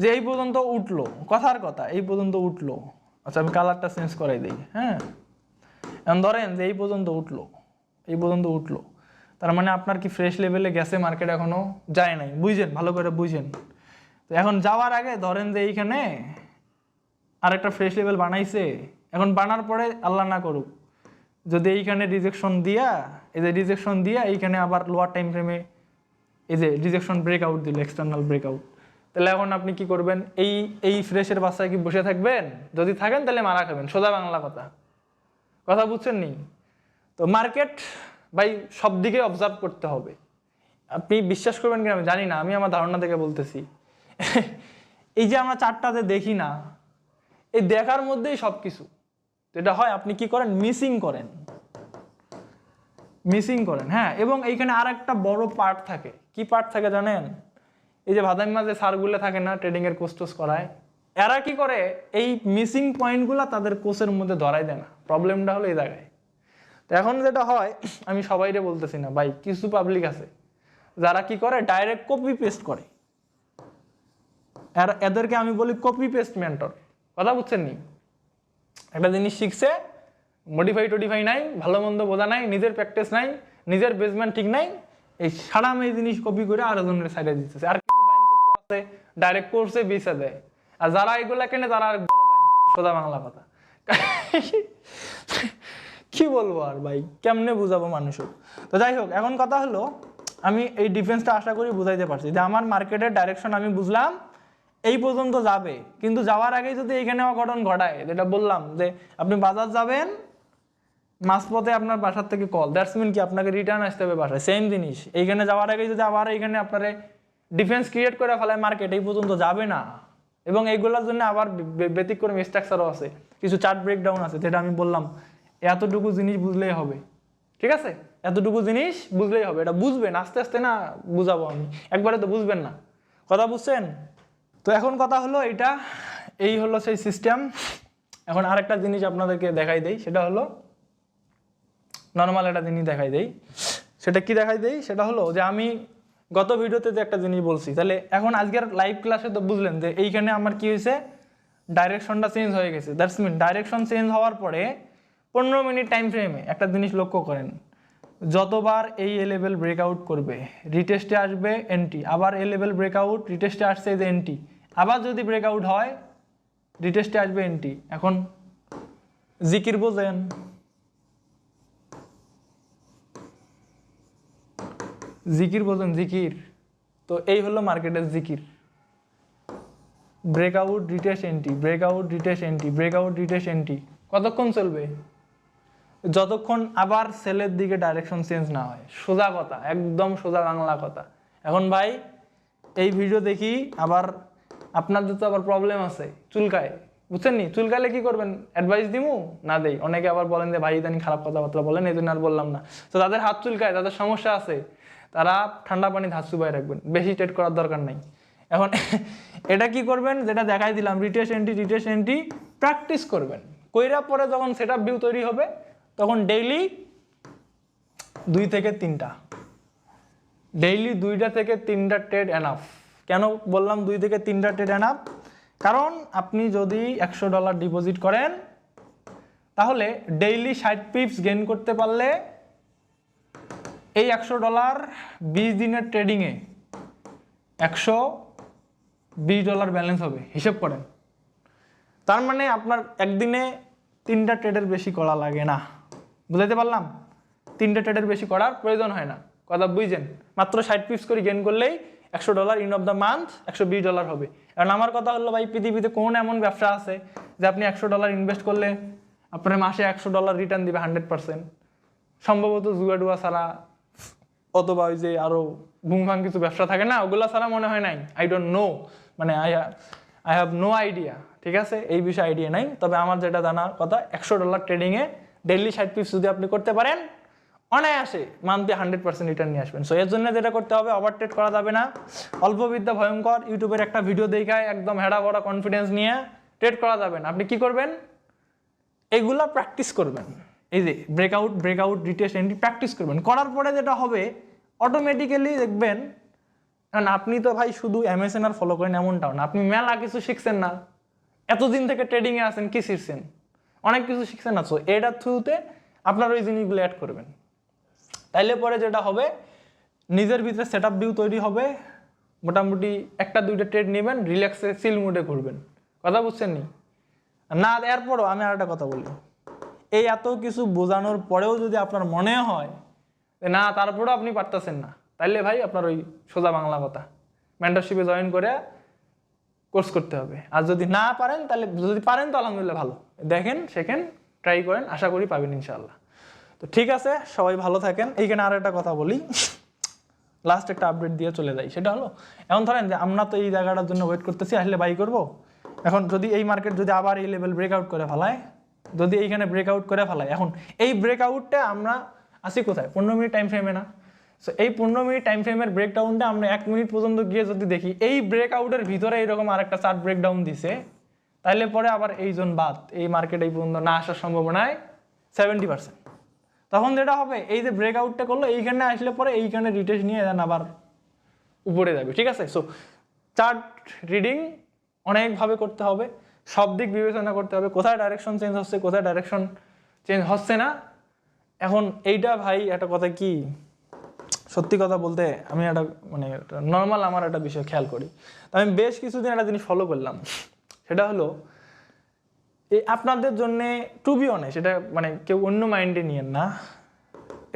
যে এই পর্যন্ত উঠলো, কথার কথা এই পর্যন্ত উঠলো। আচ্ছা আমি কালারটা চেঞ্জ করাই দিই। হ্যাঁ, এখন ধরেন যে এই পর্যন্ত উঠলো, এই পর্যন্ত উঠলো, তার মানে আপনার কি ফ্রেশ লেভেলে গেছে মার্কেট? এখনো যায় নাই। বুঝছেন? ভালো করে বুঝেন। তো এখন যাওয়ার আগে ধরেন যে এইখানে আরেকটা ফ্রেশ লেভেল বানাইছে। এখন বানার পরে আল্লাহ না করুক যদি এইখানে রিজেকশন দিয়া, এই যে রিজেকশন দিয়া এইখানে আবার লোয়ার টাইম ফ্রেমে এই যে রিজেকশন ব্রেকআউট দিল, এক্সটার্নাল ব্রেকআউট, তাহলে এখন আপনি কি করবেন? এই ফ্রেশের বাসায় কি বসে থাকবেন? যদি থাকেন তাহলে মারা খাবেন, সোজা বাংলা কথা। কথা বুঝছেন নি? তো মার্কেট ভাই সব দিকে অবজার্ভ করতে হবে। আপনি বিশ্বাস করবেন কিনা আমি জানি না, আমি আমার ধারণা থেকে বলতেছি। এই যে আমরা চারটাতে দেখি না, এই দেখার মধ্যেই সব কিছু। এটা হয় আপনি কি করেন? মিসিং করেন। হ্যাঁ, এবং এইখানে আর একটা বড় পার্ট থাকে। কি পার্ট থাকে জানেন? এই যে ভাদাইমা যে সারগুলো থাকে না, ট্রেডিং এর কোর্স টোস করায়, এরা কি করে? এই মিসিং পয়েন্টগুলো তাদের কোর্সের মধ্যে ধরাই দেয় না। প্রবলেমটা হলো এই জায়গায়। তো এখন যেটা হয়, আমি সবাইরে বলতেছি না ভাই, কিছু পাবলিক আছে যারা কি করে? ডাইরেক্ট কপি পেস্ট করে। এদেরকে আমি বলি কপি পেস্ট মেন্টর। কথা বুঝছেন নি? একটা জিনিস শিখছে, মডিফাই নাই, ভালো মন্দ বোঝা নাই, নিজের প্র্যাকটিস নাই, নিজের বেসমেন্ট ঠিক নাই, এই সারাম এই জিনিস কপি করে আরো জনের সাইডে দিতেছে। আর কিছু বাইনচুত আছে ডাইরেক্ট কোর্সে বেচে দেয়। আর যারা এগুলা কেনে তারা আর বড় বাইনচুত, সোজা বাংলা কথা। কি বলবো আর ভাই, কেমনে বুঝাবো মানুষও? তো যাই হোক, এখন কথা হলো আমি এই ডিফেন্সটা আশা করি বুঝাইতে পারছি যে আমার মার্কেটের ডাইরেকশন আমি বুঝলাম এই পর্যন্ত যাবে, কিন্তু যাওয়ার আগে যদি এইখানে অঘটন ঘটায়, যেটা বললাম যে আপনি বাজার যাবেন, মাঝপথে আপনার বাসার থেকে কল, দ্যাটস মিন কি আপনাকে রিটার্ন আসতে হবে বাসায়। সেম জিনিস এইখানে যাওয়ার আগে যদি আবার এইখানে আপনারে ডিফেন্স ক্রিয়েট করে ফেলায় মার্কেট, এই পর্যন্ত যাবে না। এবং এইগুলোর জন্য আবার ব্যতিক্রম স্ট্রাকচারও আছে, কিছু চার্ট ব্রেকডাউন আছে, যেটা আমি বললাম এতটুকু জিনিস বুঝলেই হবে। ঠিক আছে, এতটুকু জিনিস বুঝলেই হবে। এটা বুঝবেন আস্তে আস্তে, না বুঝাবো আমি, একবারে তো বুঝবেন না। কথা বুঝছেন? তো এখন কথা হলো এটা, এই হলো সেই সিস্টেম। এখন আরেকটা জিনিস আপনাদেরকে দেখাই দেই, সেটা হলো নর্মাল একটা জিনিস দেখাই দেই। সেটা কি দেখাই দেই? সেটা হলো যে আমি গত ভিডিওতে যে একটা জিনিস বলছি, তাহলে এখন আজকের লাইভ ক্লাসে তো বুঝলেন যে এইখানে আমার কি হয়েছে, ডাইরেকশনটা চেঞ্জ হয়ে গেছে, দ্যাটস মিন ডাইরেকশন চেঞ্জ হওয়ার পরে 15 মিনিট টাইম ফ্রেমে একটা জিনিস লক্ষ্য করেন, যতবার এই এ লেভেল ব্রেকআউট করবে রিটেস্টে আসবে এন্টি, আবার এ লেভেল ব্রেকআউট রিটেস্টে আসছে যে এন্টি, আবার যদি ব্রেকআউট হয় রিটেস্টে আসবে এন্টি। এখন জিকির বোঝেন, জিকির বোঝেন, জিকির। তো এই হলো মার্কেটের জিকির, breakout retest anti, breakout retest anti, breakout retest anti. কতক্ষণ চলবে? যতক্ষণ আবার সেলের দিকে ডাইরেকশন চেঞ্জ না হয়। সোজা কথা, একদম সোজা বাংলা কথা। এখন ভাই এই ভিডিও দেখি আবার আপনাদের তো আবার প্রবলেম আছে, চুলকায়, বুঝছেন নি? চুলকালে কি করবেন? অ্যাডভাইস দিমু না দেই? অনেকে আবার বলেন যে ভাই ইদানিং খারাপ কথাবার্তা বলেন, এই জন্য আর বললাম না। তো তাদের হাত চুলকায়, তাদের সমস্যা আছে, তারা ঠান্ডা পানিতে হাত চুবাই রাখবেন, বেশি ট্রেড করার দরকার নাই। এখন এটা কি করবেন, যেটা দেখাই দিলাম, retest anti, retest anti, practice করবেন। কইরা পরে যখন সেটআপ ভিউ তৈরি হবে তখন ডেইলি 2 থেকে 3টা, ডেইলি 2টা থেকে 3টা ট্রেড এনাফ। কেন বললাম 2 থেকে 3টা ট্রেড এনাফ? কারণ আপনি যদি $100 ডিপোজিট করেন তাহলে ডেইলি 60 পিপস গেইন করতে পারলে এই $100 20 দিনের ট্রেডিংয়ে $120 ব্যালেন্স হবে। হিসেব করেন, তার মানে আপনার একদিনে 3টা ট্রেডের বেশি করা লাগে না। বুঝাইতে পারলাম? 3টা ট্রেডের বেশি করার প্রয়োজন হয় না, কথা বুঝছেন? মাত্র 60 পিপস করে গেইন করলেই $100 ইন অফ দ্য মান্থ $120 হবে। কারণ আমার কথা হলো ভাই, পৃথিবীতে কোন এমন ব্যবসা আছে যে আপনি $100 ইনভেস্ট করলে আপনার মাসে $100 রিটার্ন দিবে 100%? সম্ভবত জুয়া ডুয়া ছাড়া, অথবা ওই যে আরো ঘুমভাং কিছু ব্যবসা থাকে না, ওগুলা ছাড়া মনে হয় নাই। আই ডোন্ট নো, মানে আই হ্যাভ নো আইডিয়া, ঠিক আছে? এই বিষয়ে আইডিয়া নাই। তবে আমার যেটা জানার কথা, $100 ট্রেডিংয়ে ডেইলি 60 পিপস যদি আপনি করতে পারেন, অনায়াসে মান্থলি 100% রিটার্ন নিয়ে আসবেন। সো এর জন্য যেটা করতে হবে, ওভার ট্রেড করা যাবে না। অল্প বিদ্যা ভয়ঙ্কর, ইউটিউবের একটা ভিডিও দেখায় একদম হেডা বড় কনফিডেন্স নিয়ে ট্রেড করা যাবে না। আপনি কি করবেন? এগুলা প্র্যাকটিস করবেন। এই যে breakout, breakout, retest entry practice করবেন। করার পরে যেটা হবে, অটোমেটিক্যালি দেখবেন, কারণ আপনি তো ভাই শুধু MSN আর ফলো করেন এমনটাও না, আপনি মেলা কিছু শিখছেন না? এতদিন থেকে ট্রেডিংয়ে আছেন, কি শিখছেন? অনেক কিছু শিখছেন না। সো এটার থ্রুতে আপনার ওই জিনিসগুলো অ্যাড করবেন। তাইলে পরে যেটা হবে, নিজের ভিতরে সেটআপ ভিউ তৈরি হবে। মোটামুটি 1-2টা ট্রেড নেবেন, রিল্যাক্সে চিল মুডে ঘুরবেন। কথা বুঝছেন নি? না এরপরও আমি আর একটা কথা বলি, এই এত কিছু বোঝানোর পরেও যদি আপনার মনে হয় না তারপরেও আপনি পারতেছেন না, তাইলে ভাই আপনার ওই সোজা বাংলা কথা, মেন্টরশিপে জয়েন করে কোর্স করতে হবে। আর যদি না পারেন, তাহলে যদি পারেন তো আলহামদুলিল্লাহ ভালো, দেখেন শেখেন, ট্রাই করেন, আশা করি পাবেন ইনশাআল্লাহ। তো ঠিক আছে, সবাই ভালো থাকেন। এইখানে আর একটা কথা বলি, লাস্ট একটা আপডেট দিয়ে চলে যাই। সেটা হলো, এখন ধরেন যে আমরা তো এই জায়গাটার জন্য ওয়েট করতেছি, আসলে বাই করব। এখন যদি এই মার্কেট যদি আবার এই লেভেল ব্রেকআউট করে ফেলায়, যদি এইখানে ব্রেকআউট করে ফেলায়, এখন এই ব্রেকআউটটা আমরা আসি কোথায়? 15 মিনিট টাইম ফ্রেমে না? সো এই 15 মিনিট টাইম ফ্রেমের ব্রেকডাউনটা আমরা 1 মিনিট পর্যন্ত গিয়ে যদি দেখি, এই ব্রেকআউটের ভিতরে এইরকম আরেকটা চার্ট ব্রেকডাউন দিছে, তাইলে পরে আবার এই জন বাদ, এই মার্কেট এই পর্যন্ত না আসার সম্ভাবনায় 70%। তখন যেটা হবে, এই যে ব্রেকআউটটা করলো, এইখানে আসলে পরে এইখানে রিটেস্ট নিয়ে দেন আবার উপরে যাবে, ঠিক আছে? সো চার্ট রিডিং অনেকভাবে করতে হবে, সব দিক বিবেচনা করতে হবে, কোথায় ডাইরেকশন চেঞ্জ হচ্ছে, কোথায় ডাইরেকশন চেঞ্জ হচ্ছে না। এখন এইটা ভাই একটা কথা কি, সত্যি কথা বলতে আমি একটা মানে নর্মাল আমার একটা বিষয় খেয়াল করি। আমি বেশ কিছুদিন একটা জিনিস ফলো করলাম, সেটা হলো এই আপনাদের জন্যে, টু বি অনেস্ট, এটা মানে কেউ অন্য মাইন্ডে নিয়েন না,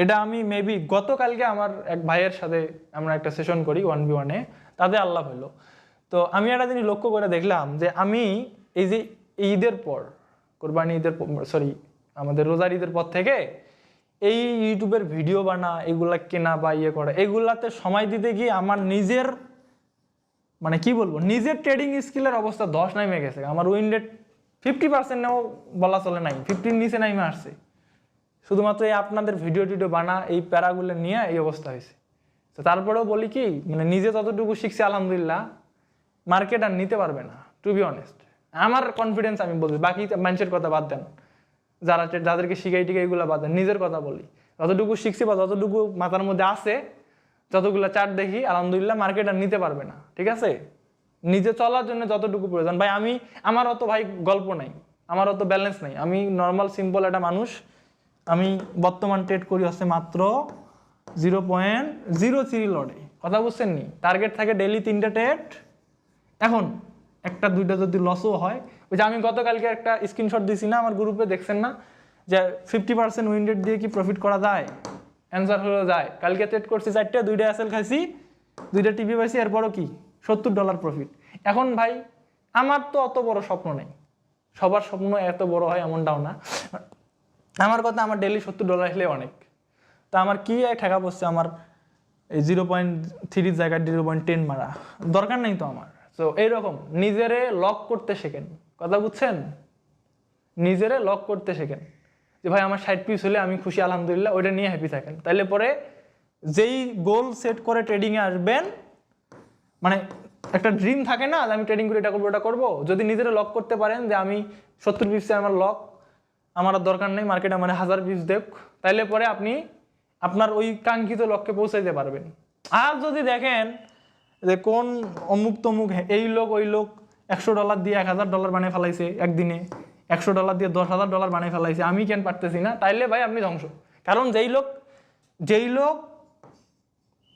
এটা আমি মেবি গতকালকে আমার এক ভাইয়ের সাথে আমরা একটা সেশন করি 1v1-এ, তাতে আল্লাহ হলো। তো আমি একটা জিনিস লক্ষ্য করে দেখলাম যে আমি এই যে ঈদের পর, কোরবানি ঈদের, সরি আমাদের রোজার ঈদের পর থেকে এই ইউটিউবের ভিডিও বানা, এগুলা কেনা বা ইয়ে করা, এগুলাতে সময় দিতে গিয়ে আমার নিজের মানে কি বলবো, নিজের ট্রেডিং স্কিলের অবস্থা 10 নেমে গেছে। আমার উইন রেট 50% নেও বলা চলে নাই, 50 নিচে নেমে আসছে, শুধুমাত্র এই আপনাদের ভিডিও টিডিও বানা এই প্যারাগুলো নিয়ে এই অবস্থা হয়েছে। তো তারপরেও বলি কি, মানে নিজে ততটুকু শিখছি আলহামদুলিল্লাহ, মার্কেট আর নিতে পারবে না, টু বি অনেস্ট। আমার কনফিডেন্স আমি বলছি, বাকি মানুষের কথা বাদ দেন, যাদেরকে শিখাই টিকে এগুলো বাদ দেন, নিজের কথা বলি, যতটুকু শিখছি বা যতটুকু মাথার মধ্যে আছে, যতগুলো চার্ট দেখি, আলহামদুলিল্লাহ মার্কেট আর নিতে পারবে না, ঠিক আছে? নিজে চলার জন্য যতটুকু প্রয়োজন। ভাই আমার অত ভাই গল্প নাই, আমার অত ব্যালেন্স নাই, আমি নর্মাল সিম্পল একটা মানুষ। আমি বর্তমান ট্রেড করি হচ্ছে মাত্র 0.03 লটে, কথা বুঝছেন নি? টার্গেট থাকে ডেইলি 3টা ট্রেড। এখন 1-2টা যদি লসও হয়, ওই যে আমি গতকালকে একটা স্ক্রিনশট দিছি না আমার গ্রুপে, দেখছেন না যে 50% উইন রেট দিয়ে কি প্রফিট করা যায়? অ্যান্সার হলো যায়। কালকে ট্রেড করছি 4টে, 2টা এসএল খাইছি, 2টা টিভি পাইছি, এরপরও কি $70 প্রফিট। এখন ভাই আমার তো অত বড় স্বপ্ন নেই, সবার স্বপ্ন এত বড় হয় এমনটাও না। আমার কথা, আমার ডেইলি $70 হলে অনেক। তা আমার কি ঠেকা পড়ছে আমার এই 0.3 জায়গায় 0.10 মারা, দরকার নেই তো আমার। তো এইরকম নিজেরে লক করতে শেখেন, কথা বুঝছেন? নিজেরে লক করতে শেখেন যে ভাই আমার 60 পিস হলে আমি খুশি, আলহামদুলিল্লাহ, ওইটা নিয়ে হ্যাপি থাকেন। তাইলে পরে যেই গোল সেট করে ট্রেডিংয়ে আসবেন, মানে একটা ড্রিম থাকে না যে আমি ট্রেডিং করে এটা করবো ওটা করবো, যদি নিজেরা লক করতে পারেন যে আমি 70 পিসে আমার লক, আমার আর দরকার নেই মার্কেট আমার 1000 পিস দেখ, তাইলে পরে আপনি আপনার ওই কাঙ্ক্ষিত লক্ষ্যে পৌঁছাইতে পারবেন। আর যদি দেখেন যে কোন অমুক তমুক এই লোক ওই লোক $100 দিয়ে $1000 বানিয়ে ফেলাইছে একদিনে, $100 দিয়ে $10,000 বানিয়ে ফেলাইছে, আমি কেন পারতেছি না, তাইলে ভাই আপনি ধ্বংস। কারণ যেই লোক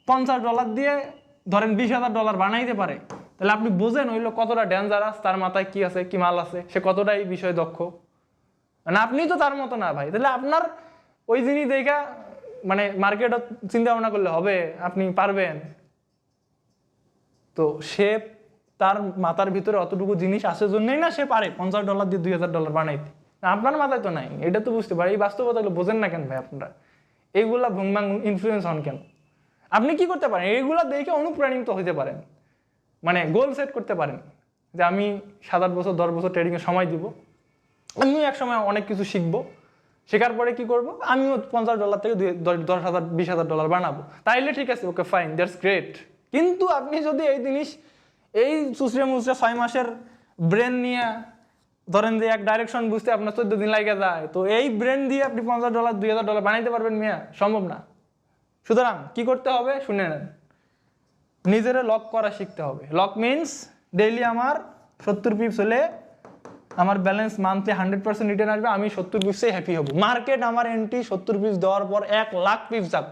$50 দিয়ে ধরেন $20,000 বানাইতে পারে, তাহলে আপনি বোঝেন ওই লোক কতটা ডেঞ্জারাস, তার মাথায় কি আছে, কি মাল আছে, সে কতটা এই বিষয়ে দক্ষ। মানে আপনি তো তার মতো না ভাই, তাহলে আপনার ওই জিনিস দেখা মানে মার্কেটও চিন্তা ভাবনা করলে হবে আপনি পারবেন? তো সে তার মাথার ভিতরে অতটুকু জিনিস আসে জন্যই না সে পারে $50 দিয়ে $2,000 বানাইতে। আপনার মাথায় তো নাই, এটা তো বুঝতে পারি। এই বাস্তবতাগুলো বোঝেন না কেন ভাই আপনারা? এইগুলা ভুংবাং ইনফ্লুয়েন্স হন কেন? আপনি কি করতে পারেন? এইগুলা দেখে অনুপ্রাণিত হইতে পারেন, মানে গোল সেট করতে পারেন যে আমি 7-8 বছর 10 বছর ট্রেডিংয়ে সময় দিব, আমিও এক সময় অনেক কিছু শিখবো, শেখার পরে কি করব, আমিও $50 থেকে 10,000 $20,000 বানাবো। তাইলে ঠিক আছে, ওকে ফাইন, দ্যাটস গ্রেট। কিন্তু আপনি যদি এই জিনিস এই চুচড়ে মুচড়ে 6 মাসের ব্রেন নিয়ে ধরেন যে এক ডাইরেকশন বুঝতে আপনার 14 দিন লাগে যায়, তো এই ব্রেন দিয়ে আপনি $50 $2,000 বানাইতে পারবেন মিয়া? সম্ভব না। সুতরাং কি করতে হবে শুনে নেন, নিজেরে লক করা শিখতে হবে। লক মিনস ডেইলি আমার 70 পিপস হলে আমার ব্যালেন্স মান্থলি 100% রিটার্ন আসবে, আমি 70 পিপসেই হ্যাপি হব। মার্কেট আমার এন্ট্রি 70 পিপস দেওয়ার পর 1 লাখ পিপস যাক,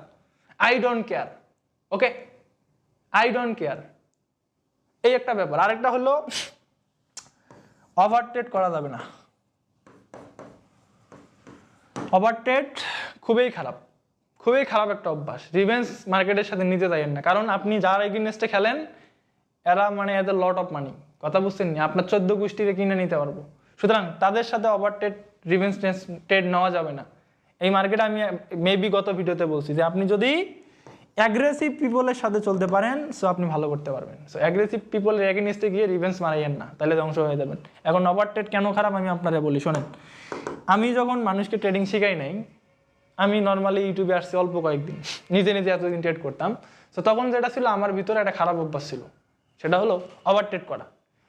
I don't care. Okay, I don't care. এই একটা ব্যাপার। আরেকটা হলো ওভারট্রেড করা যাবে না। ওভারট্রেড খুবই খারাপ, খুবই খারাপ একটা অভ্যাস। রিভেন্স মার্কেটের সাথে নিতে যাইয়েন না, কারণ আপনি যার এগেইনস্টে খেলেন এরা মানে এদের লট অফ মানি, কথা বুঝছেন নি? আপনার 14 গোষ্ঠীরে কিনে নিতে পারবো। সুতরাং তাদের সাথে ওভারট্রেড রিভেন্স ট্রেড নেওয়া যাবে না এই মার্কেটে। আমি মেবি গত ভিডিওতে বলছি যে আপনি যদি অ্যাগ্রেসিভ পিপলের সাথে চলতে পারেন সো আপনি ভালো করতে পারবেন। সো অ্যাগ্রেসিভ পিপলের এগেইনস্টে গিয়ে রিভেন্স মারাইয়েন না, তাহলে ধ্বংস হয়ে যাবেন। এখন ওভারট্রেড কেন খারাপ আমি আপনারা বলি শোনেন। আমি যখন মানুষকে ট্রেডিং শিখাই নাই, আমি নর্মালি ইউটিউবে আসছি অল্প কয়েকদিন, নিজে নিজে এতদিন ট্রেড করতাম। তো তখন যেটা ছিল আমার ভিতরে একটা খারাপ অভ্যাস ছিল, সেটা হলো ওভারট্রেড করা।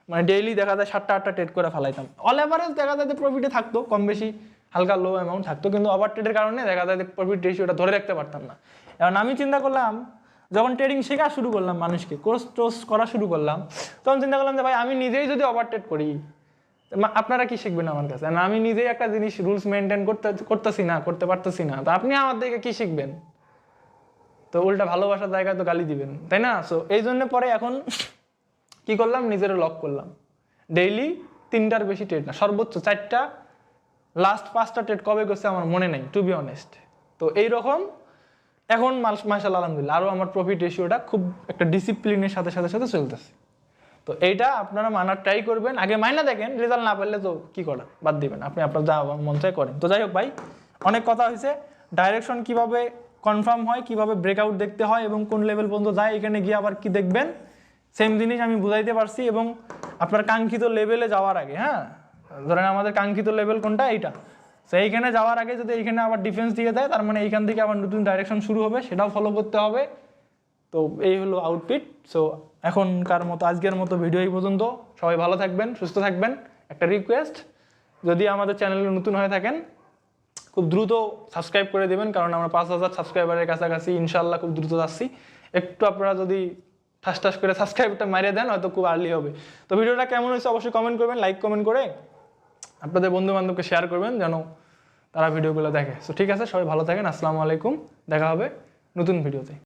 মানে ডেইলি দেখা যায় 7টা-8টা ট্রেড করে ফেলাইতাম। অল এভারেজ দেখা যায় যে প্রফিটে থাকতো, কম বেশি হালকা লো অ্যামাউন্ট থাকতো, কিন্তু ওভারট্রেডের কারণে দেখা যায় যে প্রফিট রেশিওটা ধরে রাখতে পারতাম না। এখন আমি চিন্তা করলাম, যখন ট্রেডিং শেখা শুরু করলাম, মানুষকে কোর্স টোর্স করা শুরু করলাম, তখন চিন্তা করলাম যে ভাই আমি নিজেই যদি ওভারট্রেড করি আপনারা কি শিখবেন আমার কাছে? আমি নিজেই একটা জিনিস রুলস মেনটেন করতেছি না, করতে পারতেছি না, তো আপনি আমার থেকে কি শিখবেন? তো উল্টা ভালোবাসার জায়গায় তো গালি দিবেন, তাই না? সো এই জন্য পরে এখন কি করলাম, নিজের লক করলাম। ডেইলি 3টার বেশি ট্রেড না, সর্বোচ্চ 4টা, লাস্ট 5টা ট্রেড কবে করছে আমার মনে নেই, টু বি অনেস্ট। তো এইরকম এখন মাশাআল্লাহ আলহামদুলিল্লাহ আরও আমার প্রফিট রেশিওটা খুব একটা ডিসিপ্লিনের সাথে সাথে সাথে চলতেছে। তো এইটা আপনারা মানার ট্রাই করবেন, আগে মাইনা দেখেন, রেজাল্ট না পারলে তো কি করার, বাদ দিবেন, আপনি আপনার যা মন চায় করেন। তো যাই হোক ভাই, অনেক কথা হয়েছে। ডাইরেকশন কিভাবে কনফার্ম হয়, কিভাবে ব্রেকআউট দেখতে হয় এবং কোন লেভেল পর্যন্ত যায়, এখানে গিয়ে আবার কি দেখবেন, সেম জিনিস আমি বুঝাইতে পারছি। এবং আপনার কাঙ্ক্ষিত লেভেলে যাওয়ার আগে, হ্যাঁ ধরেন আমাদের কাঙ্ক্ষিত লেভেল কোনটা, এইটা, সো এইখানে যাওয়ার আগে যদি এইখানে আবার ডিফেন্স দিয়ে দেয়, তার মানে এইখান থেকে আবার নতুন ডাইরেকশন শুরু হবে, সেটাও ফলো করতে হবে। তো এই হলো আউটফিট। সো এখনকার মতো আজকের মতো ভিডিও এই পর্যন্ত। সবাই ভালো থাকবেন, সুস্থ থাকবেন। একটা রিকোয়েস্ট, যদি আমাদের চ্যানেলে নতুন হয়ে থাকেন খুব দ্রুত সাবস্ক্রাইব করে দেবেন, কারণ আমরা 5,000 সাবস্ক্রাইবারের কাছাকাছি ইনশাল্লাহ খুব দ্রুত যাচ্ছি। একটু আপনারা যদি ঠাস ঠাস করে সাবস্ক্রাইবটা মারিয়ে দেন, হয়তো খুব আর্লি হবে। তো ভিডিওটা কেমন হয়েছে অবশ্যই কমেন্ট করবেন, লাইক কমেন্ট করে আপনাদের বন্ধু বান্ধবকে শেয়ার করবেন যেন তারা ভিডিওগুলো দেখে। সো ঠিক আছে, সবাই ভালো থাকেন, আসসালামু আলাইকুম, দেখা হবে নতুন ভিডিওতে।